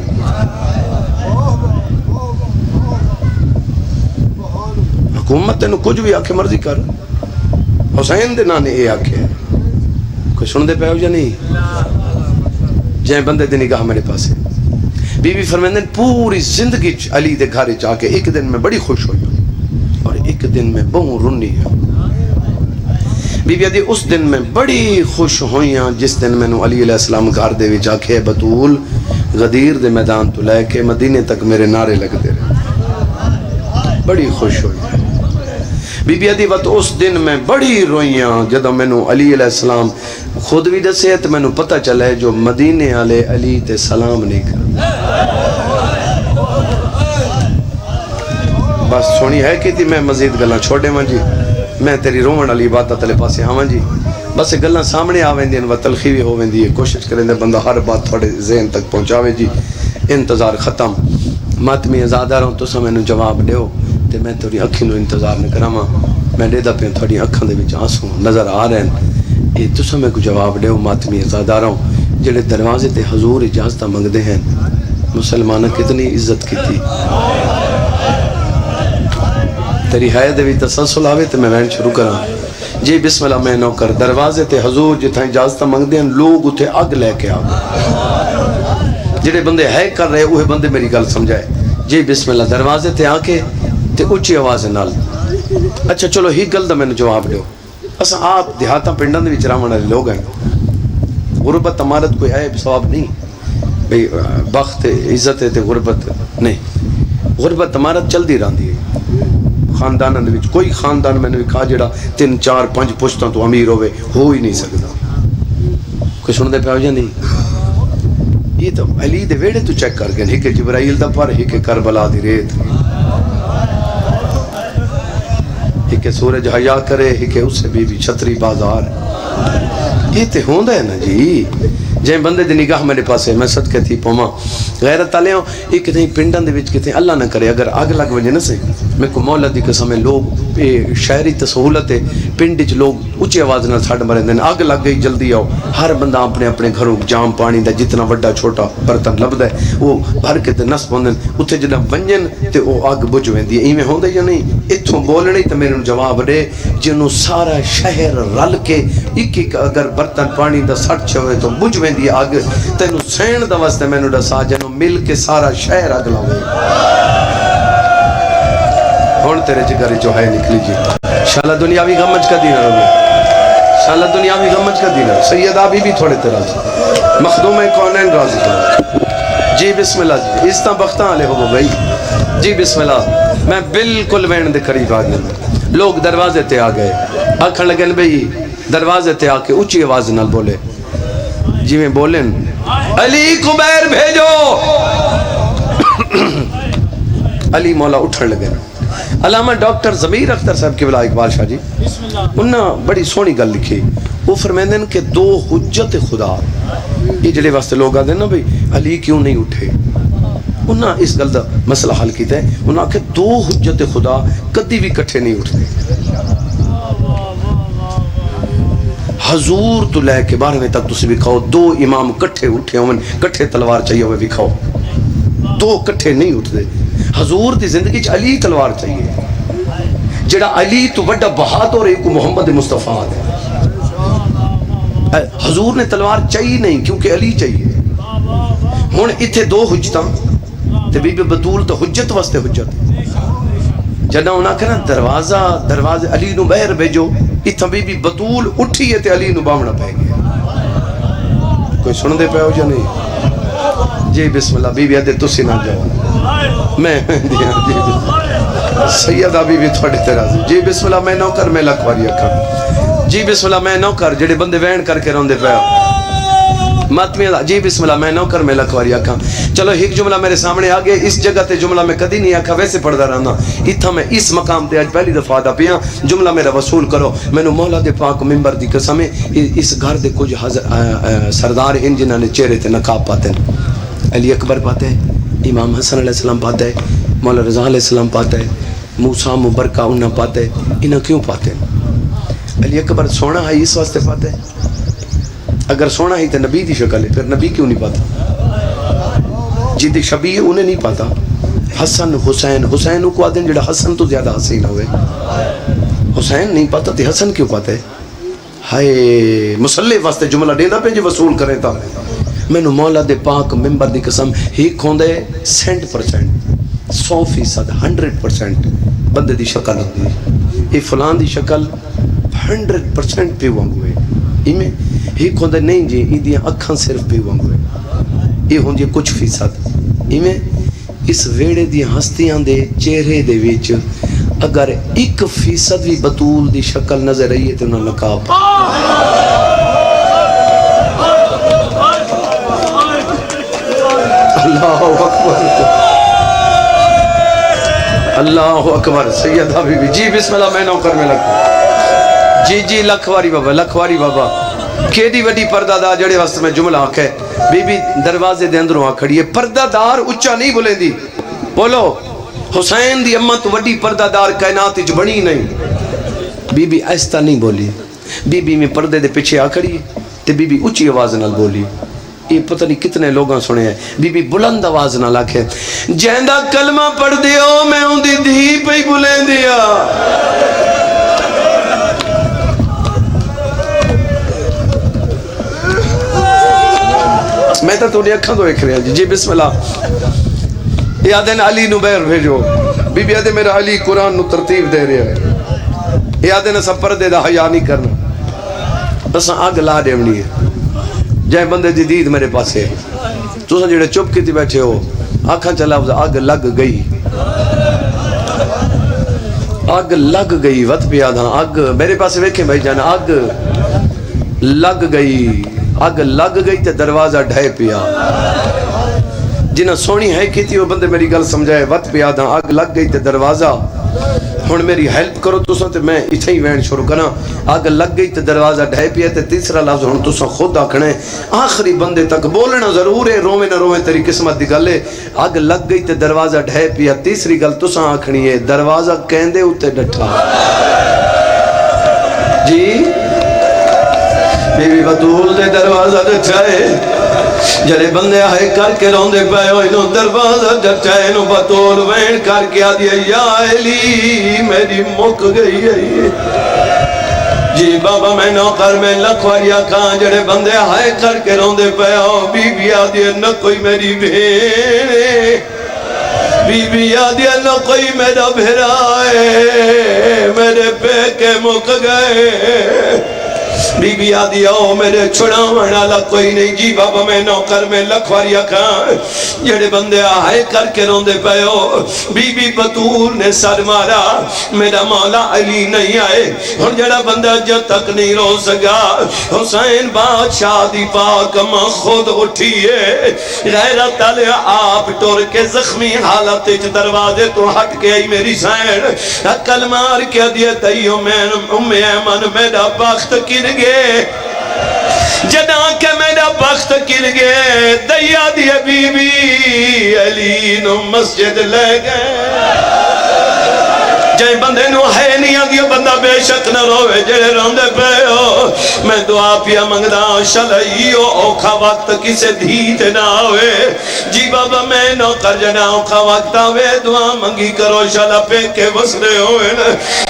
حکومت تینوں کچھ بھی آکھے مرضی کر. حسین دے نانے اے آکھے. کوئی سن دے پے ہو یا نہیں؟ جائیں بندے دی نگاہ میرے پاسے بی بی فرمائیں پوری زندگی علی دے گھر جا کے ایک دن میں بڑی خوش ہوئی اور ایک دن میں بہت رونی ہے. بی بی اس دن میں بڑی خوش ہوئی ہاں جس دن میں علی علیہ السلام گھر دے وچ جا کے بطول غدیر دے میدان تو لے کے مدینے تک میرے نعرے لگتے رہے. بڑی خوش ہوئی. بی بی وقت اس دن میں بڑی روئیاں جدو میں علی علیہ السلام خود بھی دسے تو میں پتہ چلا ہے جو مدینے والے علی تے سلام نہیں کر. بس سونی ہے کہ تھی میں مزید گلاں چھوڑے ماں جی. میں تیری رومن والی بات تلے پاسے ہاں جی. بس گلاں سامنے آویں و تلخی بھی ہوویں دی. کوشش کریں دے بندہ ہر بات تھوڑے ذہن تک پہنچاوے جی. انتظار ختم. ماتمی آزادہ رہوں تو میں جواب دیو تے میں تھوڑی اکھی نو انتظار نہ کراں. میں دے دا پہ تھوڑی اکھاں دے وچ آنسو نظر آ رہے ہیں. یہ تو میں کو جواب دیو ماتمی آزادہ رہوں جڑے دروازے تے حضور اجازت منگدے ہیں. مسلمانہ کتنی عزت کی تھی. تیری ہے دے بھی تسلسل آوے تے میں وین شروع کراں. جی بسم اللہ میں نوکر. دروازے تے حضور جتھاں اجازت منگدے ہیں لوگ اتھے اگ لے کے آ گئے. جڑے بندے ہے کر رہے وہ بندے میری گل سمجھائے. جی بسم اللہ. دروازے تے آ کے تے اچھی آواز نال. اچھا چلو ہی گل دا میں نے جواب دیو. اساں آپ دیہاتاں پنڈاں دے وچ رہن والے لوگ ہیں. غربت امارت کوئی عیب ثواب نہیں. بھئی بخت عزت ہے تے غربت نہیں، غربت تمہارا چل دی رہندی ہے خاندان دے وچ، کوئی خاندان میں نے بھی کہا جڑا 3 4 5 پشتاں تو امیر ہوئے ہو ہی نہیں سکتا، کوئی سن دے پہ ہو جا نہیں، یہ تو علی دے ویڑے تو چیک کر گئے، ایک جبرائیل دا پر، ایک کربلا دی ریت، ایک سورج حیا کرے، ایک اس سے بی بی چھتری بازار، یہ تے ہوندہ ہے نا جی، جائیں بندے دی نگاہ میرے پاس ہے، میں صدقے تھی پوما غیرت آلے ہوں، ایک کتیں پنڈان دے وچ کتیں اللہ نہ کرے اگر آگ لگ وجہ نہ سے، میں کو مولا دی قسم ہے لوگ شہری تسہولت ہے، پنڈ چ لوگ اچھی آواز نہ چھڑ مرے دیں، آگ لگ گئی جلدی آؤ، ہر بندہ اپنے اپنے گھروں جام پانی دا جتنا وڈا چھوٹا برتن لب دے وہ بھر کے تے نصب ہوندن، اتھے جنہ ونجن تے وہ آگ بجھ ویندی ہے، ایویں ہوندے یا نہیں؟ اتھوں بولنے تے میرے جواب دے جنوں سارا شہر رل کے ایک ایک اگر برتن پانی دا سٹ چھوئے تو بجھ ویندی ہے آگ، تینو سین دا واسطے میں نے ڈسا جنوں مل کے سارا شہر آگ لاؤں ہون تیرے جگری جو ہے نکلی جی شالہ دنیاوی غمج کا دینہ روے، شالہ دنیاوی غمج کا دینہ، سیدہ بھی تھوڑے تیرا جی مخدوم کونین راضی جی بسم اللہ جی اس طرح بختان آلے ہو بھائی جی بسم اللہ، میں بالکل وین دے قریب آگئے، لوگ دروازے تے آگئے، آکھن لگے بھئی دروازے تے آکے اچھی آواز نال بولے، جی میں بولیں علی کبیر بھیجو، علی مولا اٹھن لگے، علامہ ڈاکٹر ضمیر اختر صاحب کی بلا اقبال شاہ جی انہاں بڑی سونی گل لکھی، وہ فرمیندے کہ 2 حجت خدا، یہ جڑے واسطے لوگ آدھے نا بھئی علی کیوں نہیں اٹھے، انہاں اس گل دا مسئلہ حل کیتا ہے، انہاں کہ 2 حجت خدا کدی بھی کٹھے نہیں اٹھتے، حضور تو لے کے 12ویں تک تسی بھی کھاؤ 2 امام کٹھے اٹھے ہوئے کٹھے تلوار چاہیے ہوئے بھی کھاؤ، 2 کٹھے نہیں اٹھتے، حضور دی زندگی چ علی تلوار چاہیے، جڑا علی تو بڑا بہادر ایک محمد مصطفیٰ ہے، حضور نے تلوار چاہیے نہیں کیونکہ علی چاہیے، ہون اتھے 2 حجتاں تے بی بی بطول تو حجت واسطے حجت، جنہ انہاں کہنا دروازہ علی نو بہر بھیجو، اتھا بی بی بطول اٹھی ہے تے علی نو بامنا پہ گیا، کوئی سن دے پہ ہو جا نہیں؟ جی بسم اللہ، بی بی ادھے تسی نہ جاؤ، میں دیا جی سیدہ بی بی تھوڑی تیرازی، جی بسم اللہ میں نوکر میں لکھواری اکھا، جی بسم اللہ میں نوکر جڑے بندے وین کر کے رون دے پہ ماتمی اللہ، جی بسم اللہ میں نوکر میں لکھواری آکھا، چلو ایک جملہ میرے سامنے آگے، اس جگہ تے جملہ میں کدی نہیں آکھا ویسے پڑھدا رہنا، اتھا میں اس مقام تے آج پہلی دفعہ دا پیاں، جملہ میرا وصول کرو، میں نو مولا دے پاک ممبر دی قسم ہے، اس گھر دے کچھ سردار ہیں جنہاں نے چہرے تے نقاب پاتے ہیں، علی اکبر پاتے ہیں، امام حسن علیہ السلام پاتے ہیں، مولا رضا علیہ السلام پاتے ہیں، موسیٰ مبرکہ انہاں پاتے ہیں، انہاں کیوں پاتے ہیں؟ علی اکبر سونا ہے اس واسطے پاتے ہیں، اگر سونا ہی تو نبی دی شکل ہے، پھر نبی کیوں نہیں پاتا؟ جی دی شبیہ انہیں نہیں پاتا، حسن حسین کو آدھیں جڑا حسن تو زیادہ حسین ہوئے، حسین نہیں پاتا تھی حسن کیوں پاتا ہے؟ ہائے مسلح واسطے جملہ دینا پہ جو وصول کرے تا میں نو مولا دے پاک ممبر دی قسم ہی کھوندے 100% 100% 100% بندے دی شکل ہوتی ہے، یہ فلان دی شکل 100% پہ وانگو ہے، ایمیں ہی کھوندے نہیں جی ای دیاں اکھاں صرف پہ وانگو ہے، یہ ہوں جی کچھ فیصد، ایمیں اس ویڑے دی ہستیاں دے چہرے دے ویچ اگر 1% بھی بطول دی شکل نظر رہی ہے تو انہوں نے نقاب اللہ اکبر اللہ اکبر سیدہ بی بی جی بسم اللہ میں نوکر میں لگتا جی لکھواری بابا کیڑی وڈی پردہ دار جڑے واسطے میں جملہ آکھے بی بی دروازے دے اندروں آ کھڑی ہے، پردہ دار اچھا نہیں بولیں دی، بولو حسین دی امت وڈی پردہ دار کائنات جو بنی نہیں، بی بی ایستا نہیں بولی، بی بی میں پردے دے پیچھے آ کھڑی ہے تے بی بی اچھی آواز نال بولی، یہ پتہ نہیں کتنے لوگاں سنے ہیں، بی بی بلند آواز نال آکھے جیندہ کلمہ پڑھ دیو میں ہوں دی دھی پہ بلیں دیا، میں تو انہیں اکھاں تو ایک رہا جی بسم اللہ، یادن علی نو بیر بھیجو، بی بی یادن میرا علی قرآن نو ترتیب دے رہا ہے، یادن سب پردے دا حیا نہیں کرنا، بس آگ لا دے منی ہے، جائے بندے دی دید میرے پاس ہے، تساں جڑے چپ کیتی بیٹھے ہو آکھاں چلا اگ لگ گئی اگ لگ گئی وت پیا تھا اگ میرے پاس ویکھیں بھائی جان اگ لگ گئی تے دروازہ ڈھے پیا جنہ سونی ہے کیتی وہ بندے میری گل سمجھائے وت پیا تھا اگ لگ گئی تے دروازہ ہن میری ہیلپ کرو تساں تے میں اتھے ہی وین شروع کرنا اگ لگ گئی تے دروازہ ڈھے پیا تے تیسرا لفظ ہن تساں خود آکھنا ہے آخری بندے تک بولنا ضرور ہے روے نہ روے تیری قسمت دی گل ہے اگ لگ گئی تے دروازہ ڈھے پیا تیسری گل تساں آکھنی ہے دروازہ کہندے اوتے ڈٹھا جی بی بی بطول دے دروازہ ڈٹھا ہے جڑے بندے آئے کر کے روندے پے ہو انہوں دروازہ ڈٹھا ہے انہوں بطول وین کر کے آدھی یا علی میری مک گئی ہے جی بابا میں نوکر میں لکھواریا کہاں جڑے بندے آئے کر کے روندے پے ہو بی بی آدھی نہ کوئی میری بھیڑے بی بی آدھی نہ کوئی میرا بھیرائے میرے پے کے مک گئے بی بی آدھی آؤ میرے چھڑاوان والا کوئی نہیں جی بابا میں نوکر میں لکھواریا کھان جڑے بندے آئے کر کے روندے پے ہو بی بی بطول نے سر مارا میرا مولا علی نہیں آئے اور جڑا بندہ جب تک نہیں رو سکا حسین بادشاہ دی پاک ماں خود اٹھیے غیرت علی آپ ٹور کے زخمی حالت دروازے تو ہٹ کے آئی میری سین عقل مار کے دیئے تیو میں ام ایمن میرا بخت گر گئے جدا کہ میرا بخت گر گئے دیا دیا بی بی علی نو مسجد لے گئے جائیں بندے نو ہے نہیں آگیا بندہ بے شک نہ روے جڑے روندے پے ہو میں دعا پیا منگدا شلائیو اوکھا وقت کسے دھیتے نہ ہوئے جی بابا میں نوکر جنا اوکھا وقت آوے دعا منگی کرو شلا پہ کے وسرے ہوئے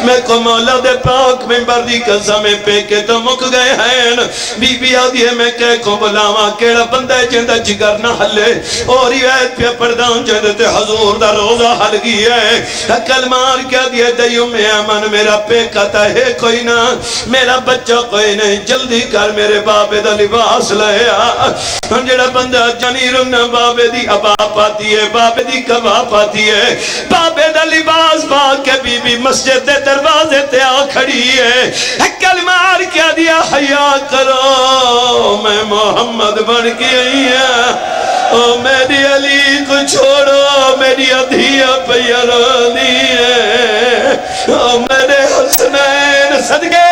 میں کو مولا دے پاک ممبر دی قسم پہ کے تو مک گئے ہیں بی بی آدھی ہے میں کہہ کو بلاوا کیڑا بندہ جندہ جگر نہ حلے اور روایت پہ پردان جندتے حضور دا روزہ حل گئی ہے عقل مار کیا دیا دیو میں امن میرا پے کتا ہے کوئی نہ میرا بچہ کوئی نہیں جلدی کر میرے بابے دا لباس لے آ جڑا بندہ جنی رنہ بابے دی ابا پاتی ہے بابے دی کبا پاتی ہے بابے دا لباس پا کے بی بی مسجد دے دروازے تے آ کھڑی ہے عقل مار کیا دیا حیا کرو میں محمد بن کے آئی ہے او میری علی کو چھوڑو میری ادھیا پیرانی ہے او میرے حسنین صدقے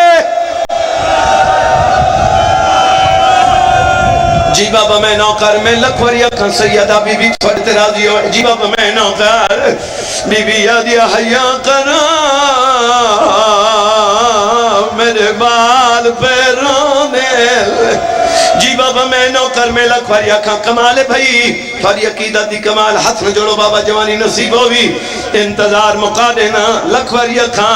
جی بابا میں نوکر میں لکھوری اکھن سیدہ بی بی چھوڑتے راضی ہو جی بابا میں نوکر بی بی یادیا حیا کرا میرے بال پیرونے جی بابا میں نوکر میں لکھواری اکھاں کمال ہے بھائی تھوڑی عقیدت دی کمال ہاتھ میں جوڑو بابا جوانی نصیب ہوئی انتظار مقا دینا لکھواری اکھاں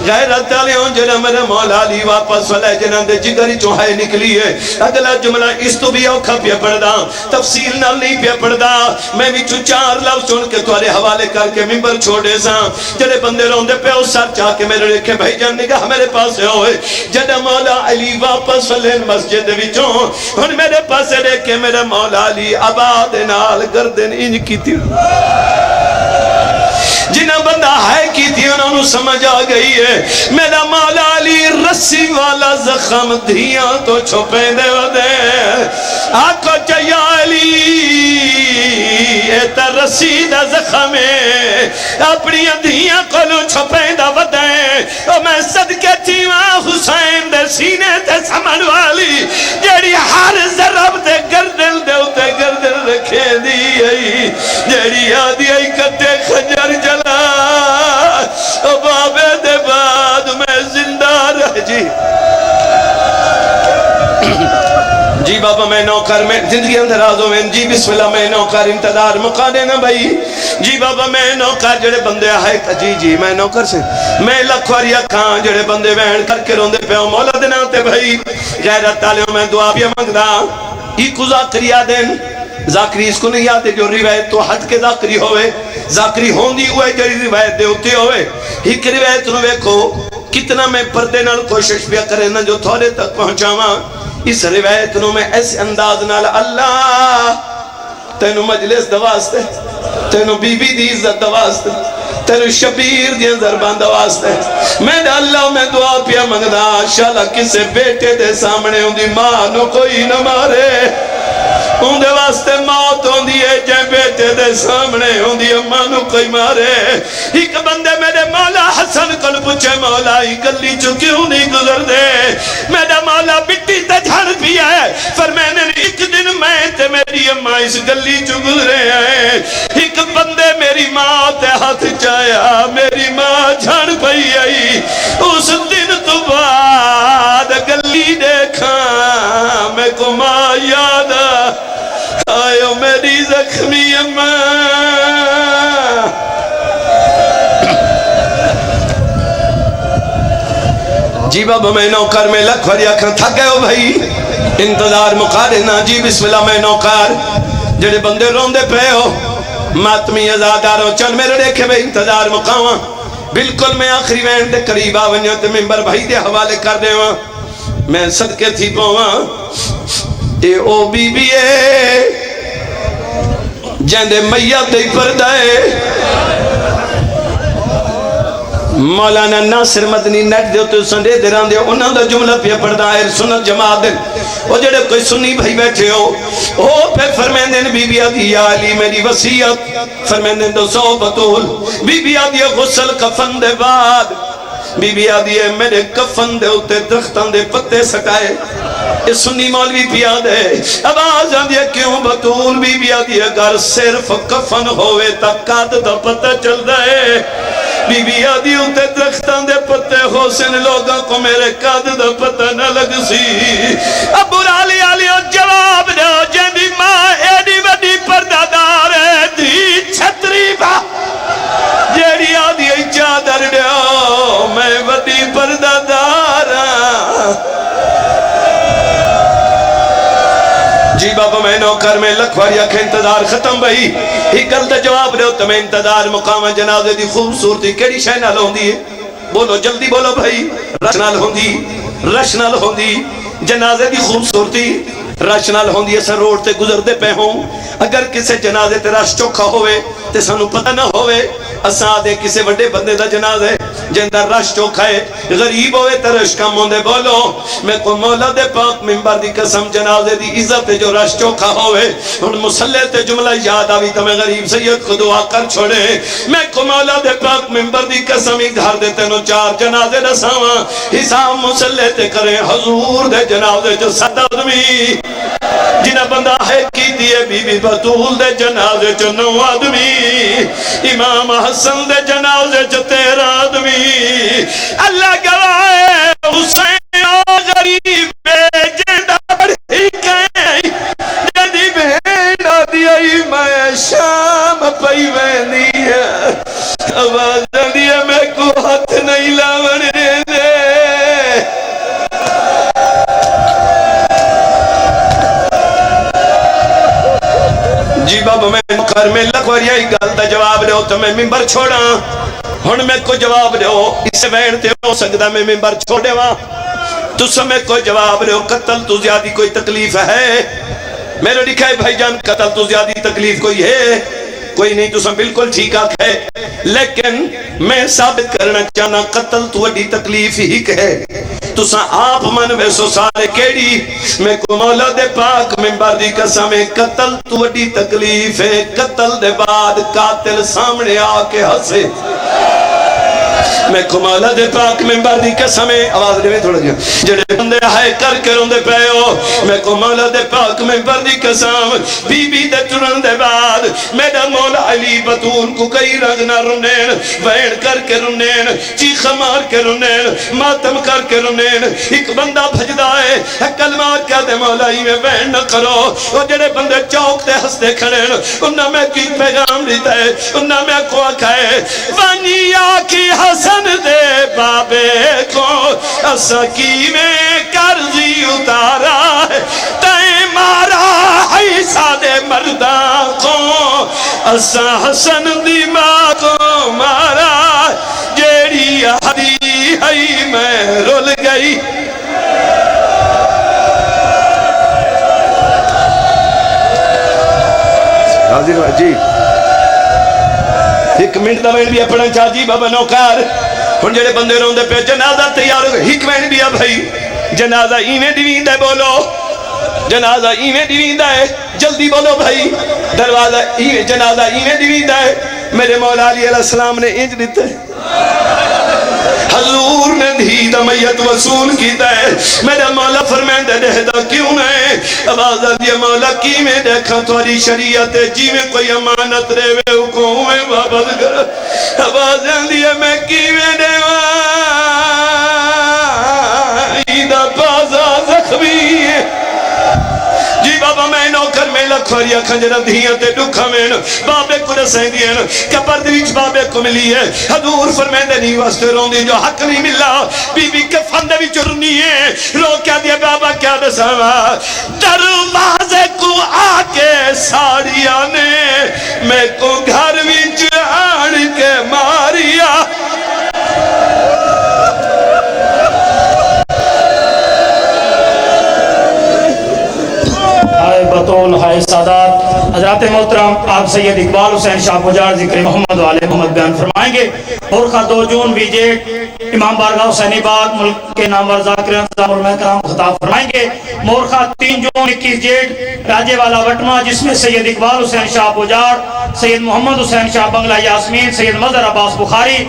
غیرت علیوں جنہ میرے مولا علی واپس والے جنہ دے جگری چوہائے نکلی ہے اگلا جملہ اس تو بھی اوکھا پیا پڑھ دا تفصیل نہ نہیں پیا پڑھ دا میں بھی چار لفظ سن کے توارے حوالے کر کے ممبر چھوڑے ساں جنہ بندے روندے پہ اس سر چاہ کے میرے لکھے بھائی جان نگاہ میرے پاس ہوئے جنہ مولا علی واپس والے مسجد وچوں ان میرے پاس دیکھے میرے مولا علی آباد نال گردن انج کی تھی جنہ بندہ ہے کی تھی انہوں سمجھ آ گئی ہے میرا مولا علی رسی والا زخم دھیاں تو چھپے دے ودے آکو چاہیا علی ایتا رسی دا زخم ہے اپنی دھیاں کلو چھپے دا ودے اور میں صدقے تھی وہاں حسین دے سینے تے سمن والی جیڑی ہر ضرب دے گردل دے اتے گردل رکھے دی آئی جیڑی آدھی آئی کتے خجر جلا اور بابے دے بعد میں زندہ رہ جی بابا میں نوکر میں زندگی اندر آزوں میں جی بسم اللہ میں نوکر انتظار مقا دینا بھائی جی بابا میں نوکر جڑے بندے آئے جی میں نوکر سے میں لکھواری اکھاں جڑے بندے بہن کر کے روندے پہ مولا دناتے بھائی غیرت تعلیوں میں دعا بھی مانگدا ایکو ذاکری آدین ذاکری اس کو نہیں آتے جو روایت تو ہٹ کے ذاکری ہوئے ذاکری ہوندی ہوئے جڑی روایت دے ہوتے ہوئے ایک روایت نو ویکھو کتنا میں پردے نال کوشش بھی کرے نا جو تھوڑے تک پہنچاواں اس روایت نو میں ایسے انداز نال اللہ تینو مجلس دواستے تینو بی بی دی عزت دواستے تینو شبیر دی ضربان دواستے میں نے اللہ میں دعا پیا منگدا شالا کسے بیٹے دے سامنے ہوں دی ماں نو کوئی نہ مارے ہوں دے واسطے موت ہوں دی ہے جائیں بیٹے دے سامنے ہوں دی اماں نو کوئی مارے ایک بندے میرے مولا حسن کل پوچھے مولا ہی گلی چکی ہوں نہیں گزر دے میرا مولا بٹی تے جھڑ پیا ہے فرمینے ایک دن میں تے میری اماں اس گلی چو گزرے ہیں ایک بندے میری ماں تے ہاتھ چایا میری ماں جھڑ پئی آئی اس دن تو بعد گلی دیکھا میں کو ماں یاد آئیو میری زخمی اماں جی بابا میں نوکر میں لکھ وریا کھاں تھا گئے ہو بھائی انتظار مقارنہ جی بسم اللہ میں نوکر جڑے بندے روندے پہ ہو ماتمی ازاداروں چل میرے دیکھے بھائی انتظار مقاواں بالکل میں آخری وین دے قریب آونیاں تے ممبر بھائی دے حوالے کر دے وہاں میں صدقے تھی پواں اے او بی بی اے جیندے میت دے پردائے مولانا ناصر مدنی نیٹ دے تو سنڈے دیران دے انہاں دا جملہ پہ پڑھدا ہے سنت جماعت دے وہ جڑے کوئی سنی بھائی بیٹھے ہو او پہ فرمیندے بی بی آدھی یا علی میری وصیت فرمیندے دو سو بطول بی بی آدھی غسل کفن دے بعد بی بی آدھی ہے میرے کفن دے ہوتے درختان دے پتے سٹائے اس سنی مولوی پیا دے آواز آدھی ہے کیوں بطول بی بی آدھی ہے اگر صرف کفن ہوئے تک قد دا پتہ چل دائے بی بی آدھی ہوتے درختان دے پتے حسن لوگوں کو میرے قد دا پتہ نہ لگ سی اب برالی آلی جواب دے جیندی ماں ایڈی وڈی پردادار ہے دی چھتری با جیڑی آدھی چادر دیو میں وڈی پردادار جی بابا میں نوکر میں لکھواری اکھے انتظار ختم بھئی ہی گل دا جواب دیو تمہیں انتظار مقام جنازے دی خوبصورتی کیڑی شے نال ہوندی ہے بولو جلدی بولو بھائی رش نال ہوندی جنازے دی خوبصورتی رش نال ہوندی ہے سر روڈ تے گزر دے پہ ہوں اگر کسے جنازے تے رش چوکھا ہوئے تے سانو پتہ نہ ہوئے اساں دے کسے وڈے بندے دا جنازے جندہ رش چوکھا ہے غریب ہوئے تے رش کم ہوندے بولو میں کو مولا دے پاک منبر دی قسم جنازے دی عزت جو رش چوکھا ہوئے ان مسلح تے جملہ یاد آوی تو میں غریب سید کو دعا کر چھوڑے میں کو مولا دے پاک منبر دی قسم ہی گھر دیتے نو 4 جنازے رساواں حساب مسلح تے کریں حضور دے جنازے جو 7 آدمی جنہ بندہ ہے کی دیئے بی بی بطول دے جنازے جو 9 آدمی امام حسن دے جنازے جو 13 آدمی اللہ گواہ حسین غریب بے جندہ بڑھی کہیں جدی بہن آدھی میں شام پئی وینی ہے آواز دیئے میں کو ہاتھ نہیں لاونے دے جی بابا میں مکر میں لکھوری آئی گل دا جواب دیو تو میں ممبر چھوڑا ہن میں کو جواب دیو اسے وین تے ہو سکتا میں ممبر چھوڑے وہاں تو سمیں کو جواب دیو قتل تو زیادی کوئی تکلیف ہے میرے لکھا ہے بھائی جان قتل تو زیادی تکلیف کوئی ہے کوئی نہیں تو سم بالکل ٹھیک آکھ ہے لیکن میں ثابت کرنا چاہنا قتل تو وڈی تکلیف ہی ہے تو سا آپ من ویسو سارے کیڑی میں کو مولا دے پاک منبر دی قسم قتل تو وڈی تکلیف ہے قتل دے بعد قاتل سامنے آکے ہسے میں کو مولا دے پاک منبر دی قسم آواز دے میں تھوڑا گیا جڑے بندے ہائے کر کے روندے پے ہو میں کو مولا دے پاک منبر دی قسم بی بی دے ٹرن دے بعد میرا مولا علی بطول کو کئی رنگ نہ رونین وین کر کے رونین چیخ مار کے رونین ماتم کر کے رونین ایک بندہ بھجدا ہے کلمہ کہہ دے مولا ہی میں وین نہ کرو وہ جڑے بندے چوک تے ہستے کھڑین انہاں میں کی پیغام دیتا ہے انہاں میں کو آکھا ہے وانی آکی حسن دے بابے کو اسا کی میں کرزی اتارا ہے تائیں مارا حیثہ دے مردہ کو اسا حسن دی ماں کو مارا جیڑی آدھی ہے میں رول گئی حاضر جی ایک منٹ دا وین بھی اپنا چاہ جی بابا نوکار ہن جڑے بندے روندے پہ جنازہ تیار ہو گئے ایک وین بھی بھائی جنازہ ایویں دیویندا ہے بولو جنازہ ایویں دیویندا ہے جلدی بولو بھائی دروازہ ایویں جنازہ ایویں دیویندا ہے میرے مولا علی علیہ السلام نے انج دیتا ہے حضور نے دھیدہ میت وصول کیتا ہے میرا مولا فرمائن دے دہدہ کیوں نہیں آواز دیا مولا کی میں دیکھا تواری شریعت جی میں کوئی امانت رہے ہوئے حکوم میں واپس کر آواز دیا میں کی میں دیوا ایدہ بازا زخمی ہے جی بابا میں نوکر میں لکھواریا کھنجرہ دھیاں تے ڈکھا میں بابے کو رسائیں دیا کپر دیوچ بابے کو ملی ہے حضور فرمائن دے نہیں واسطے رون دی جو حق نہیں ملا بی بی کے فندے بھی چرنی ہے رو کیا دیا بابا کیا دساوا دروازے کو آکے ساڑیا نے میں کو گھر وچ آڑ کے ماریا بطول ہائے سادات حضرات محترم آپ سید اقبال حسین شاہ پجار ذکر محمد والے محمد بیان فرمائیں گے مورخہ 2 جون ویجیٹ امام بارگاہ حسینی باغ ملک کے نامور ذاکرین نظام المحترام خطاب فرمائیں گے مورخہ 3 جون 21 جیٹ راجے والا وٹما جس میں سید اقبال حسین شاہ پجار سید محمد حسین شاہ بنگلہ یاسمین سید مظہر عباس بخاری